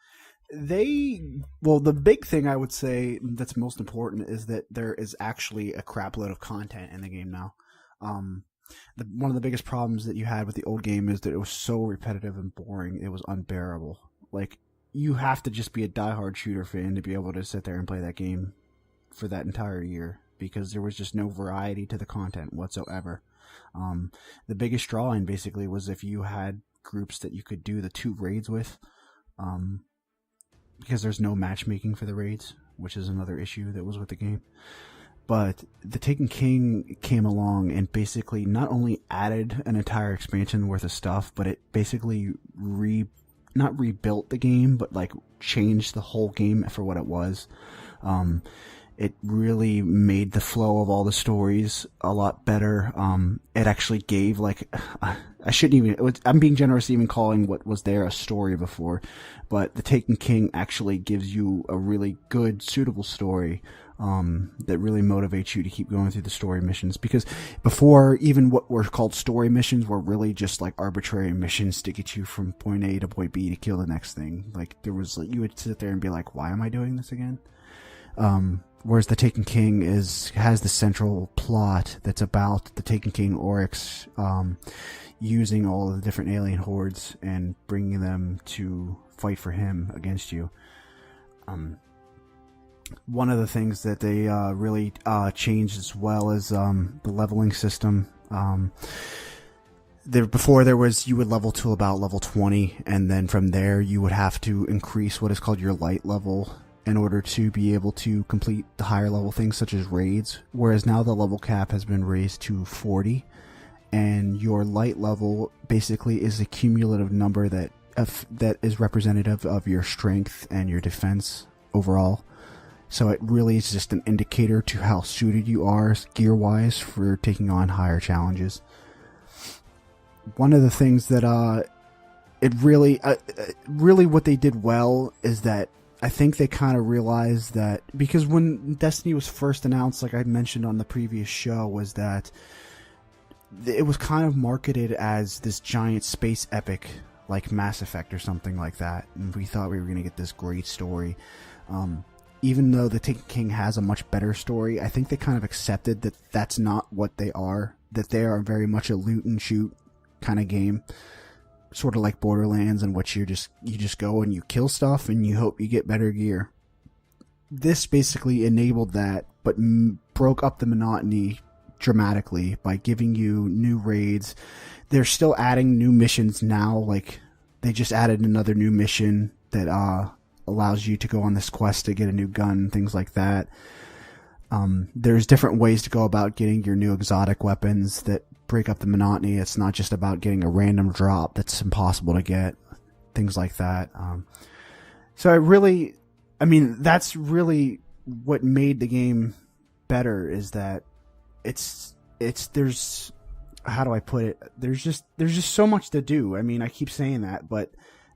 The big thing I would say that's most important is that there is actually a crap load of content in the game now. One of the biggest problems that you had with the old game is that it was so repetitive and boring, it was unbearable. Like, you have to just be a diehard shooter fan to be able to sit there and play that game for that entire year, because there was just no variety to the content whatsoever. The biggest drawing basically was if you had groups that you could do the 2 raids with, because there's no matchmaking for the raids, which is another issue that was with the game. But the Taken King came along and basically not only added an entire expansion worth of stuff, but it basically not rebuilt the game, but like changed the whole game for what it was. It really made the flow of all the stories a lot better. It actually gave I'm being generous even calling what was there a story before, but the Taken King actually gives you a really good, suitable story that really motivates you to keep going through the story missions. Because before, even what were called story missions were really just like arbitrary missions to get you from point A to point B to kill the next thing. Like, there was, like, you would sit there and be like, why am I doing this again? Whereas the Taken King has the central plot that's about the Taken King Oryx using all of the different alien hordes and bringing them to fight for him against you. One of the things that they really changed as well is the leveling system. Before there was, you would level to about level 20, and then from there you would have to increase what is called your light level in order to be able to complete the higher level things such as raids, whereas now the level cap has been raised to 40, and your light level basically is a cumulative number that is representative of your strength and your defense overall. So it really is just an indicator to how suited you are gear-wise for taking on higher challenges. One of the things that really what they did well is that I think they kind of realized that, because when Destiny was first announced, like I mentioned on the previous show, was that it was kind of marketed as this giant space epic like Mass Effect or something like that, and we thought we were going to get this great story. Even though the Taken King has a much better story, I think they kind of accepted that that's not what they are, that they are very much a loot and shoot kind of game, sort of like Borderlands, in which you just go and you kill stuff and you hope you get better gear. This basically enabled that, but broke up the monotony dramatically by giving you new raids. They're still adding new missions now, like they just added another new mission that allows you to go on this quest to get a new gun, things like that. There's different ways to go about getting your new exotic weapons that break up the monotony. It's not just about getting a random drop that's impossible to get, things like that. That's really what made the game better, is that there's, how do I put it? There's just so much to do. I mean, I keep saying that, but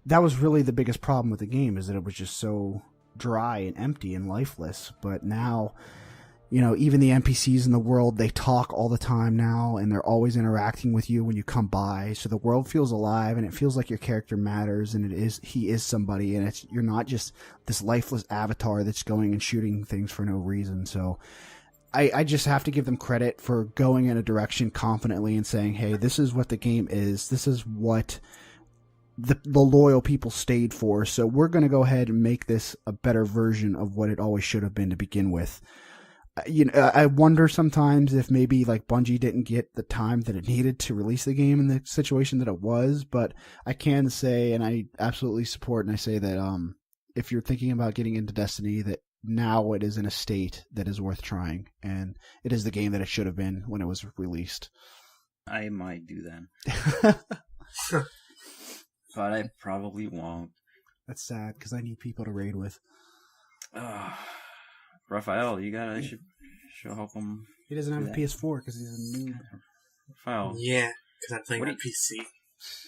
that was really the biggest problem with the game, is that it was just so dry and empty and lifeless. But now, even the NPCs in the world, they talk all the time now, and they're always interacting with you when you come by. So the world feels alive, and it feels like your character matters, and he is somebody, and you're not just this lifeless avatar that's going and shooting things for no reason. So I just have to give them credit for going in a direction confidently and saying, hey, this is what the game is. This is what the loyal people stayed for. So we're going to go ahead and make this a better version of what it always should have been to begin with. I wonder sometimes if maybe like Bungie didn't get the time that it needed to release the game in the situation that it was, but I can say, and I absolutely support, and I say that if you're thinking about getting into Destiny, that now it is in a state that is worth trying, and it is the game that it should have been when it was released. I might do that. But I probably won't. That's sad, because I need people to raid with. Rafael, you gotta should help him. He doesn't have a PS4 because he's a noob. Rafael. Yeah, because I'm playing on PC.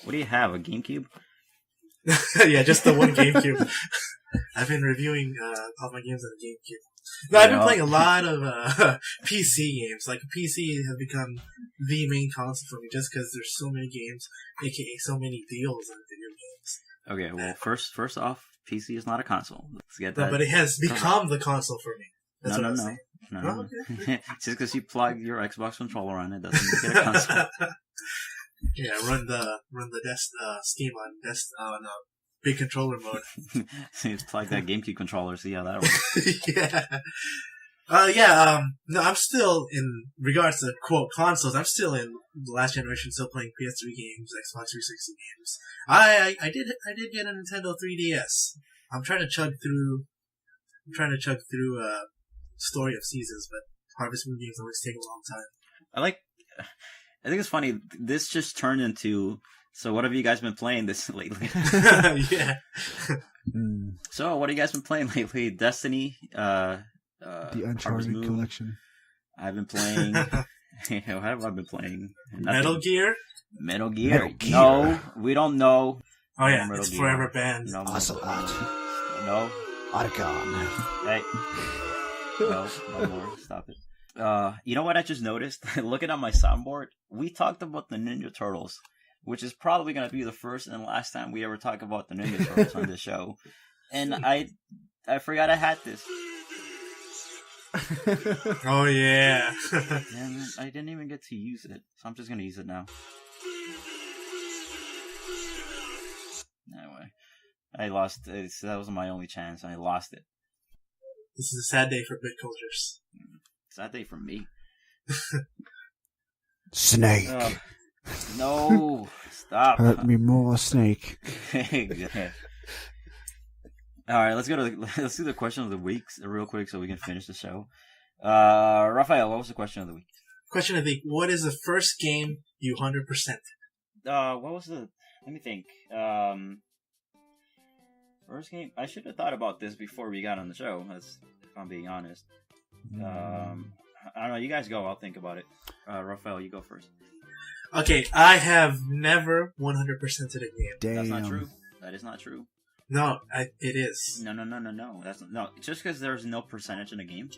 What do you have, a GameCube? Yeah, just the one GameCube. I've been reviewing all my games on the GameCube. No, I've been playing a lot of PC games. Like, PC has become the main console for me just because there's so many games, aka so many deals on video games. Okay, well, first off, PC is not a console. Let's get that. No, but it has become the console for me. That's what I'm saying. No. Okay. Just because you plug your Xbox controller on it doesn't make it a console. Yeah, run the Steam on big controller mode. Just plug that GameCube controller, see how that works. Yeah. No, I'm still, in regards to quote consoles, I'm still in the last generation, still playing PS3 games, Xbox 360 games. I did get a Nintendo 3DS. I'm trying to chug through Story of Seasons, but Harvest Moon games always take a long time. I think it's funny, this just turned into, so what have you guys been playing this lately? Yeah. So what have you guys been playing lately? Destiny, the Uncharted collection. I've been playing. What have I been playing? Metal Gear. No, we don't know. Oh yeah, it's forever banned. Ocelot. No. Otacon. Hey. No more. Stop it. You know what I just noticed? Looking at my soundboard, we talked about the Ninja Turtles, which is probably going to be the first and last time we ever talk about the Ninja Turtles on this show. And I forgot I had this. Oh yeah. And I didn't even get to use it, so I'm just gonna use it now. Anyway, I lost it. So that was my only chance, and I lost it. This is a sad day for bit cultures. Sad day for me. Snake. No, stop. Hurt me more, Snake. All right, let's do the question of the week real quick so we can finish the show. Rafael, what was the question of the week? Question of the week: what is the first game you 100%? What was the? Let me think. First game. I should have thought about this before we got on the show. If I'm being honest. I don't know. You guys go. I'll think about it. Rafael, you go first. Okay, I have never 100%ed a game. Damn. That's not true. That is not true. No, it is. No. No. Just because there's no percentage in a game,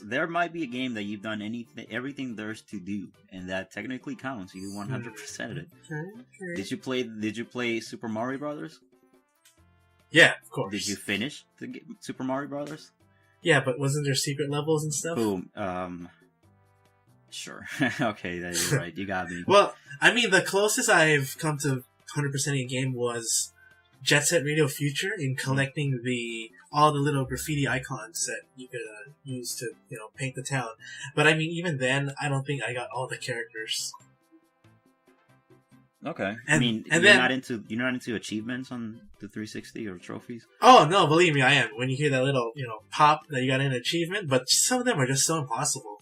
there might be a game that you've done everything there's to do, and that technically counts. You 100%ed it. Okay. Did you play Super Mario Brothers? Yeah, of course. Did you finish the Super Mario Brothers? Yeah, but wasn't there secret levels and stuff? Boom. Sure. Okay, you're right. You got me. Well, I mean, the closest I've come to 100%ing a game was Jet Set Radio Future in collecting all the little graffiti icons that you could use to paint the town. But I mean, even then, I don't think I got all the characters. Okay. You're not into achievements on the 360 or trophies? Oh no, believe me, I am. When you hear that little pop that you got an achievement, but some of them are just so impossible.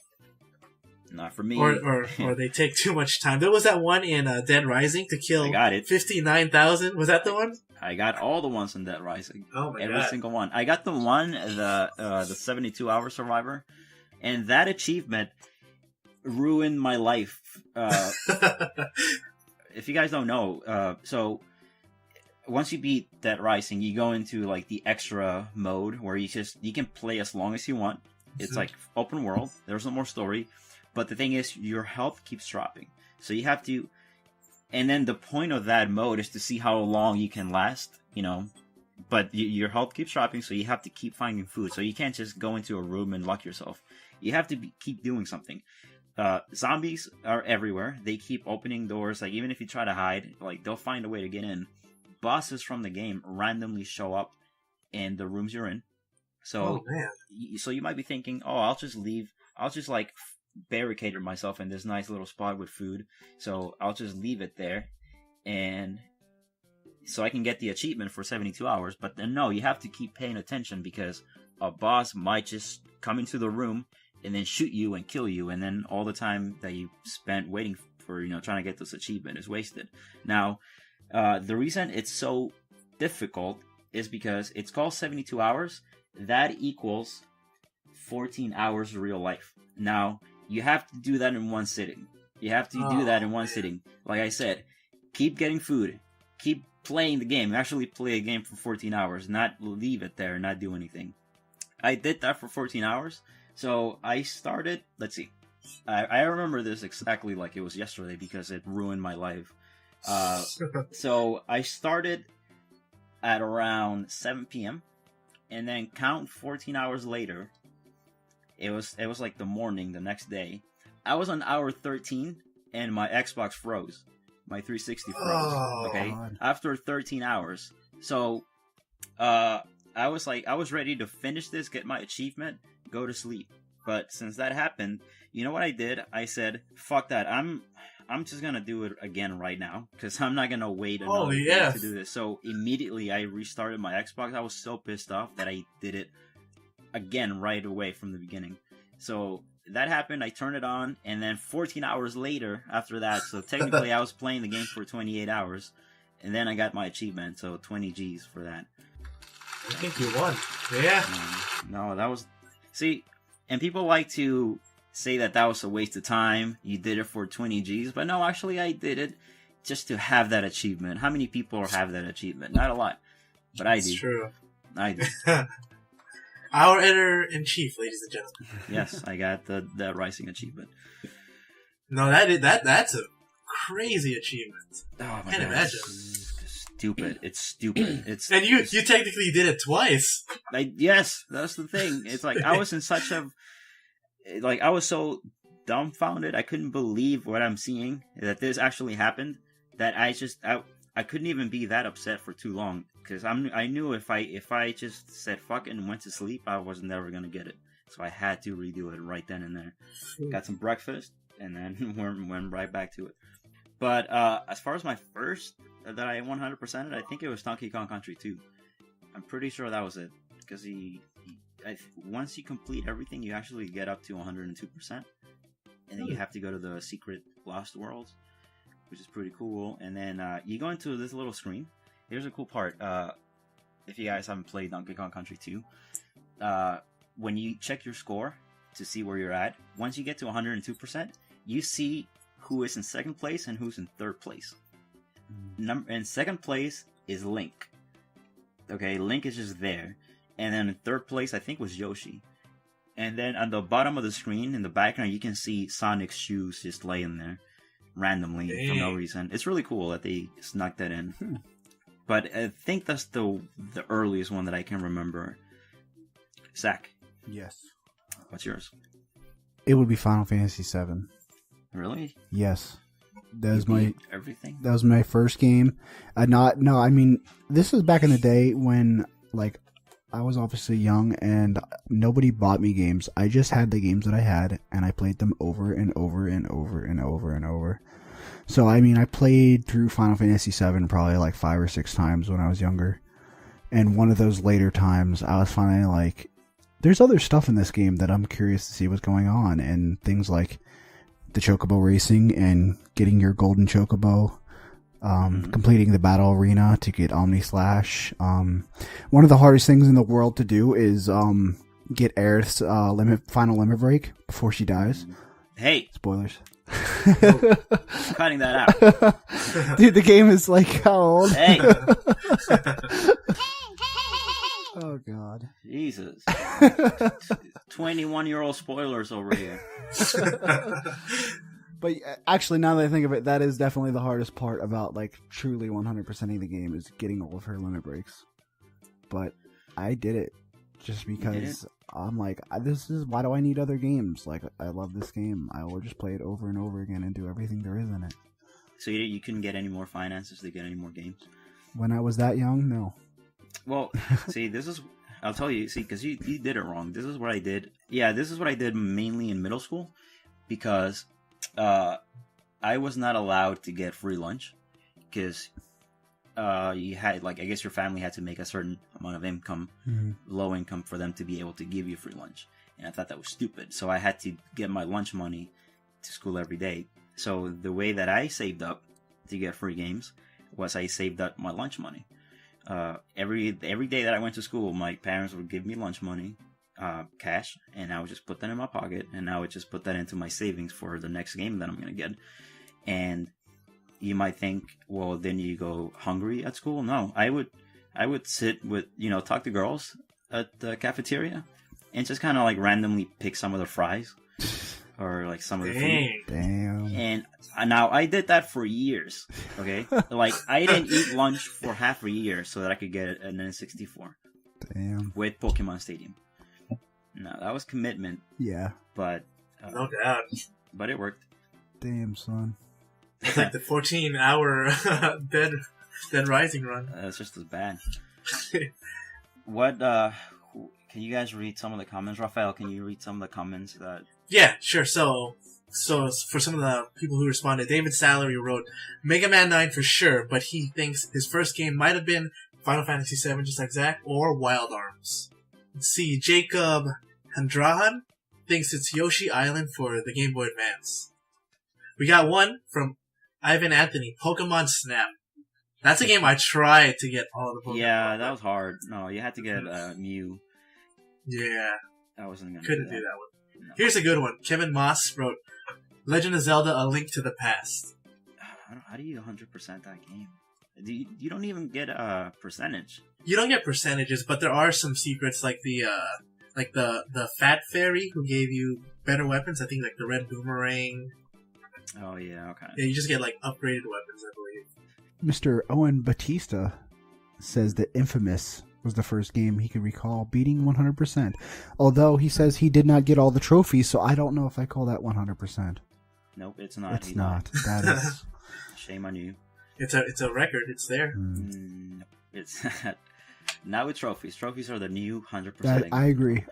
Not for me. Or they take too much time. There was that one in Dead Rising to kill 59,000. Was that the one? I got all the ones in Dead Rising. Oh my god. Every single one. I got the 72-hour survivor, and that achievement ruined my life. If you guys don't know, so once you beat Dead Rising, you go into like the extra mode where you can play as long as you want. It's like open world. There's no more story. But the thing is, your health keeps dropping. So you have to... And then the point of that mode is to see how long you can last, But your health keeps dropping, so you have to keep finding food. So you can't just go into a room and lock yourself. You have to keep doing something. Zombies are everywhere. They keep opening doors. Like, even if you try to hide, like, they'll find a way to get in. Bosses from the game randomly show up in the rooms you're in. So, so you might be thinking, oh, I'll just leave. I'll just, like, barricade myself in this nice little spot with food. So I'll just leave it there. And so I can get the achievement for 72 hours. But then, no, you have to keep paying attention because a boss might just come into the room and then shoot you and kill you. And then all the time that you spent waiting for, trying to get this achievement is wasted. Now, the reason it's so difficult is because it's called 72 hours. That equals 14 hours of real life. Now, you have to do that in one sitting. You have to do that in one sitting. Like I said, keep getting food. Keep playing the game. Actually play a game for 14 hours. Not leave it there and not do anything. I did that for 14 hours. So I started, let's see. I remember this exactly like it was yesterday because it ruined my life. So I started at around 7 p.m. and then count 14 hours later. It was like the morning the next day. I was on hour 13 and my Xbox froze. My 360 froze. Okay, God. After 13 hours. So, I was ready to finish this, get my achievement, go to sleep. But since that happened, you know what I did? I said, "Fuck that! I'm just gonna do it again right now because I'm not gonna wait another day to do this." So immediately I restarted my Xbox. I was so pissed off that I did it again right away from the beginning. So that happened. I turned it on, and then 14 hours later after that, so technically I was playing the game for 28 hours, and then I got my achievement, so 20 G's for that. I think you won. Yeah. No, that was... See, and people like to say that was a waste of time. You did it for 20 G's, but no, actually I did it just to have that achievement. How many people have that achievement? Not a lot, but I do. It's true. I do. Our editor-in-chief, ladies and gentlemen. Yes, I got the Rising achievement. No, that's a crazy achievement. Oh my God. Imagine. Stupid. It's stupid. And you technically did it twice. Yes, that's the thing. It's like I was in such a... Like, I was so dumbfounded. I couldn't believe what I'm seeing, that this actually happened, that I couldn't even be that upset for too long. Because I knew if I just said fuck it and went to sleep, I was never going to get it. So I had to redo it right then and there. Got some breakfast, and then went right back to it. But as far as my first that I 100%ed, I think it was Donkey Kong Country 2. I'm pretty sure that was it. Because once you complete everything, you actually get up to 102%. And then you have to go to the secret Lost Worlds, which is pretty cool. And then you go into this little screen. Here's a cool part. If you guys haven't played Donkey Kong Country 2, when you check your score to see where you're at, once you get to 102%, you see who is in second place and who's in third place. In second place is Link. Okay, Link is just there. And then in third place, I think, was Yoshi. And then on the bottom of the screen, in the background, you can see Sonic's shoes just laying there randomly for no reason. It's really cool that they snuck that in. But I think that's the earliest one that I can remember. Zach. Yes. What's yours? It would be Final Fantasy VII. Really? Yes. That was my everything. That was my first game. I mean, this was back in the day when, like, I was obviously young and nobody bought me games. I just had the games that I had, and I played them over and over and over and over and over. So, I mean, I played through Final Fantasy VII probably like 5 or 6 times when I was younger. And one of those later times, I was finally like, there's other stuff in this game that I'm curious to see what's going on. And things like the Chocobo racing and getting your golden Chocobo. Completing the battle arena to get Omni Slash. One of the hardest things in the world to do is get Aerith's final limit break before she dies. Hey! Spoilers. Cutting that out. Dude, the game is like how old? Hey! Oh, God. Jesus. 21-year-old spoilers over here. But actually, now that I think of it, that is definitely the hardest part about, like, truly 100%ing the game is getting all of her limit breaks. But I did it just because I'm like, why do I need other games? Like, I love this game. I will just play it over and over again and do everything there is in it. So you couldn't get any more finances to get any more games? When I was that young, no. Well, see, I'll tell you, because you did it wrong. This is what I did. Yeah, this is what I did mainly in middle school, because I was not allowed to get free lunch, because you had, like, I guess your family had to make a certain amount of income, low income, for them to be able to give you free lunch. And I thought that was stupid. So I had to get my lunch money to school every day. So the way that I saved up to get free games was I saved up my lunch money. Every day that I went to school, my parents would give me lunch money, cash, and I would just put that in my pocket, and I would just put that into my savings for the next game that I'm going to get. And you might think, well, then you go hungry at school. No, I would sit with, talk to girls at the cafeteria and just kind of like randomly pick some of the fries or like some of the food. Damn. And now I did that for years. Okay, like I didn't eat lunch for half a year so that I could get an N64. Damn. With Pokemon Stadium. No, that was commitment. Yeah. But no doubt. But it worked. Damn, son. It's like the 14-hour Dead Rising run. That's just as bad. What? Can you guys read some of the comments? Rafael, can you read some of the comments that? Yeah, sure. So for some of the people who responded, David Salary wrote, Mega Man 9 for sure, but he thinks his first game might have been Final Fantasy 7, just like Zach, or Wild Arms. Let's see, Jacob Handrahan thinks it's Yoshi Island for the Game Boy Advance. We got one from Ivan Anthony, Pokemon Snap. That's a game I tried to get all the Pokemon. Yeah, that was hard. No, you had to get Mew. Yeah. I wasn't gonna Couldn't do that one. No. Here's a good one. Kevin Moss wrote, Legend of Zelda, A Link to the Past. How do you 100% that game? You don't even get a percentage. You don't get percentages, but there are some secrets, like the Fat Fairy who gave you better weapons. I think like the Red Boomerang. Oh yeah, okay. Yeah, you just get like upgraded weapons, I believe. Mr. Owen Batista says that Infamous was the first game he could recall beating 100%. Although he says he did not get all the trophies, so I don't know if I call that 100%. Nope, it's not. It's not. That is shame on you. It's a record. It's there. It's not with trophies. Trophies are the new 100%. I agree.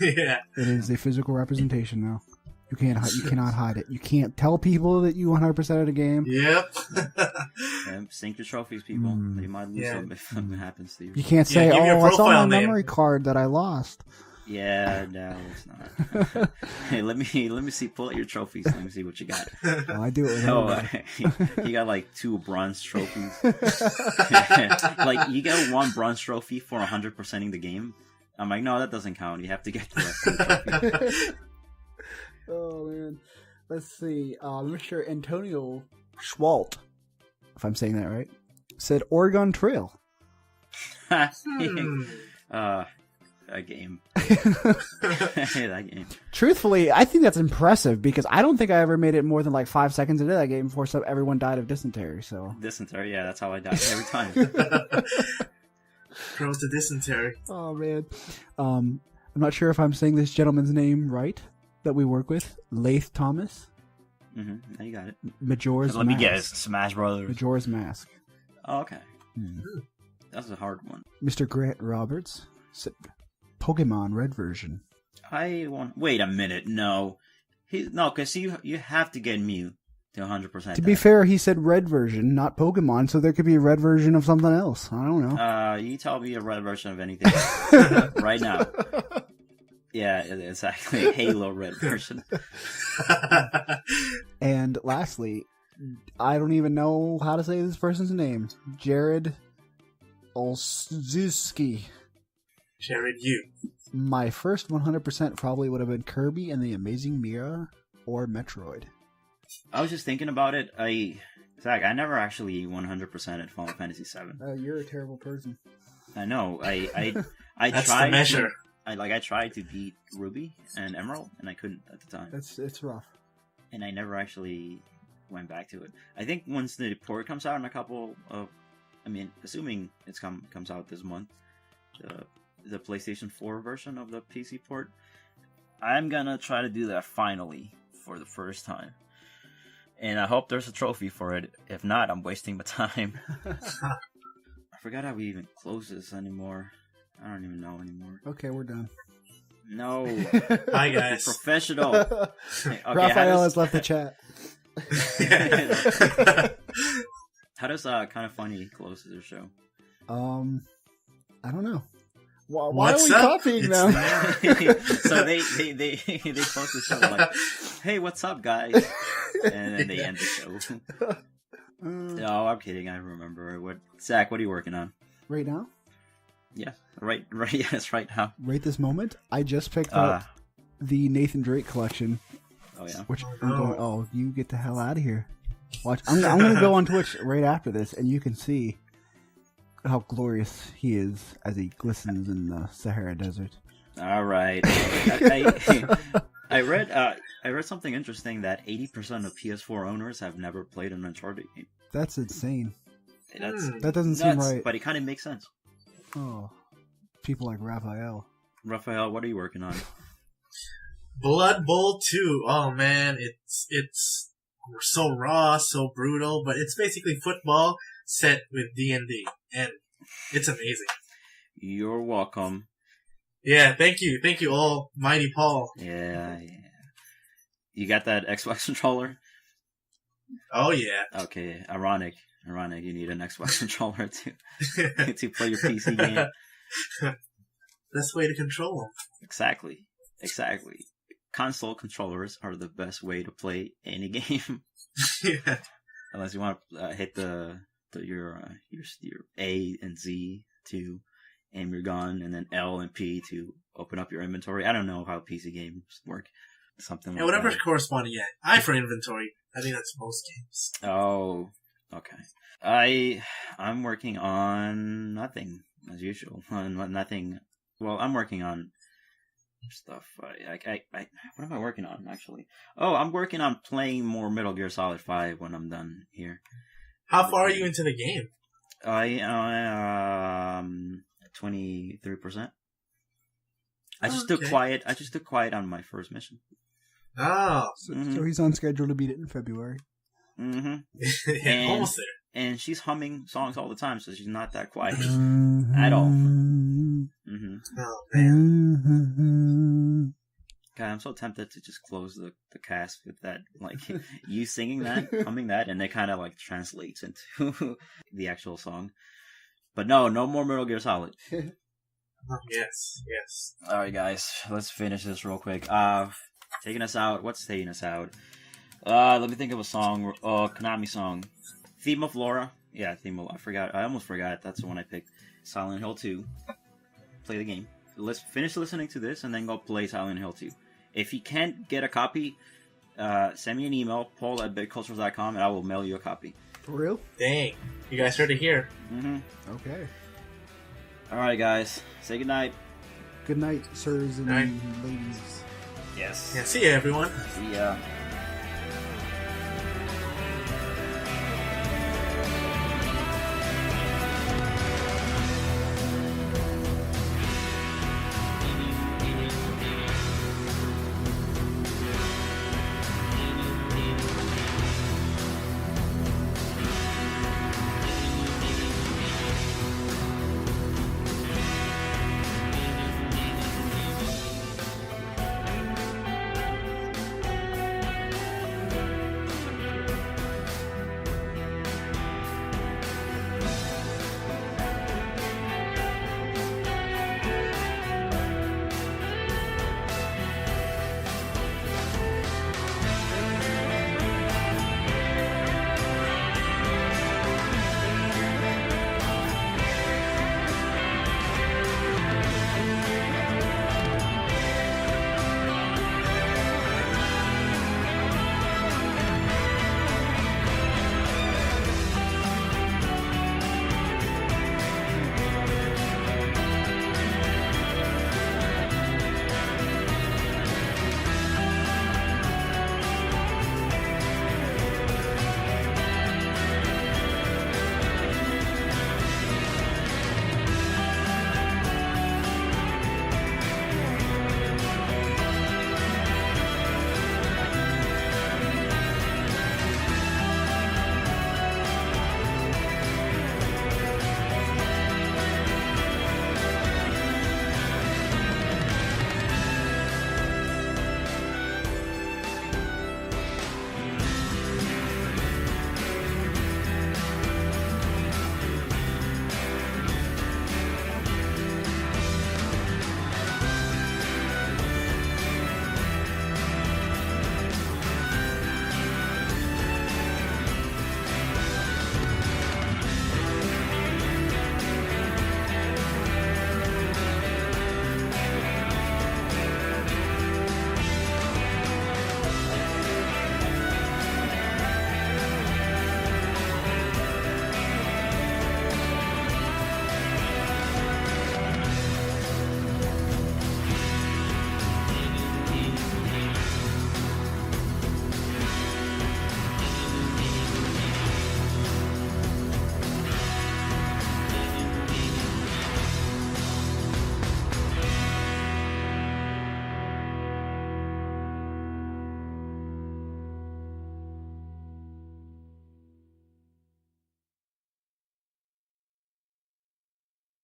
Yeah, it is a physical representation now. You cannot hide it. You can't tell people that you 100%ed a game. Yep. Sync your trophies, people. You might lose them if something happens to you. You can't say, it's on my memory card that I lost. Yeah, no, it's not. Hey, let me see. Pull out your trophies. Let me see what you got. Oh, I do it with you got like 2 bronze trophies. Like you get 1 bronze trophy for 100%ing the game. I'm like, no, that doesn't count. You have to get the rest of the trophies. Oh man, let's see. Mr. Antonio Schwalt, if I'm saying that right, said Oregon Trail. That game. That game. Truthfully, I think that's impressive because I don't think I ever made it more than like 5 seconds into that game before everyone died of dysentery. So dysentery, yeah, that's how I died every time. Prone to dysentery. Oh man, I'm not sure if I'm saying this gentleman's name right. That we work with, Lath Thomas. Mm-hmm. You got it. Majora's Mask. Let me guess, Smash Brothers. Majora's Mask. Oh, okay. That's a hard one. Mr. Grant Roberts said Pokemon Red version. Wait a minute, no. Because you have to get Mew to 100%. To be fair, he said Red version, not Pokemon, so there could be a Red version of something else. I don't know. You tell me a Red version of anything right now. Yeah, exactly. Halo Red version. And lastly, I don't even know how to say this person's name. Jared Olszewski. Jared Yu. My first 100% probably would have been Kirby and the Amazing Mirror or Metroid. I was just thinking about it. Zach, I never actually 100% at Final Fantasy 7. You're a terrible person. I know. I That's tried the measure. I tried to beat Ruby and Emerald, and I couldn't at the time. It's rough. And I never actually went back to it. I think once the port comes out in a couple of, assuming it comes out this month, the PlayStation 4 version of the PC port. I'm gonna try to do that finally for the first time. And I hope there's a trophy for it. If not, I'm wasting my time. I forgot how we even close this anymore. I don't even know anymore. Okay, we're done. No. Hi, guys. Professional. Okay, Raphael has left the chat. How does Kind of Funny close their show? I don't know. Why What's are we up? copying It's them? So they close the show like, "Hey, what's up, guys?" And then they end the show. No, I'm kidding. I remember. Zach, what are you working on? Right now? Yeah, right. Yes, right now. Right this moment? I just picked up the Nathan Drake collection. Oh yeah. Which I'm going. Oh, you get the hell out of here! Watch. I'm going to go on Twitch right after this, and you can see how glorious he is as he glistens in the Sahara Desert. All right. I read something interesting that 80% of PS4 owners have never played an Uncharted game. That's insane. That doesn't seem right. But it kind of makes sense. Oh, people like Rafael. Rafael, what are you working on? Blood Bowl 2. Oh man, it's so raw, so brutal, but it's basically football set with D&D, and it's amazing. You're welcome. Yeah, thank you, almighty Paul. Yeah. You got that Xbox controller? Oh yeah. Okay, ironic. You need an Xbox controller to play your PC game. Best way to control them. Exactly. Console controllers are the best way to play any game. Yeah. Unless you want to hit your A and Z to aim your gun, and then L and P to open up your inventory. I don't know how PC games work. Something like whatever that. corresponding. Yeah, I for inventory. I think that's most games. Oh, okay. I'm working on nothing as usual. Nothing. Well, I'm working on stuff. What am I working on actually? Oh, I'm working on playing more Metal Gear Solid 5 when I'm done here. How far are you into the game? I 23%. I just took quiet. I just took quiet on my first mission. Oh, so he's on schedule to beat it in February. Mm-hmm. Almost there. And she's humming songs all the time, so she's not that quiet at all. Mm-hmm. Oh man. God, I'm so tempted to just close the cast with that, like you singing that, humming that, and it kind of like translates into the actual song. But no more Metal Gear Solid. Yes. All right, guys, let's finish this real quick. Taking us out. What's taking us out? Let me think of a song. Konami song. Theme of Laura. Yeah, I forgot. I almost forgot. That's the one I picked. Silent Hill 2. Play the game. Let's finish listening to this and then go play Silent Hill 2. If you can't get a copy, send me an email, paul@bitcultures.com, and I will mail you a copy. For real? Dang. You guys heard it here. Mm-hmm. Okay. Alright, guys. Say goodnight. Good night, sirs and ladies. Yes. Yeah, see ya, everyone. See ya.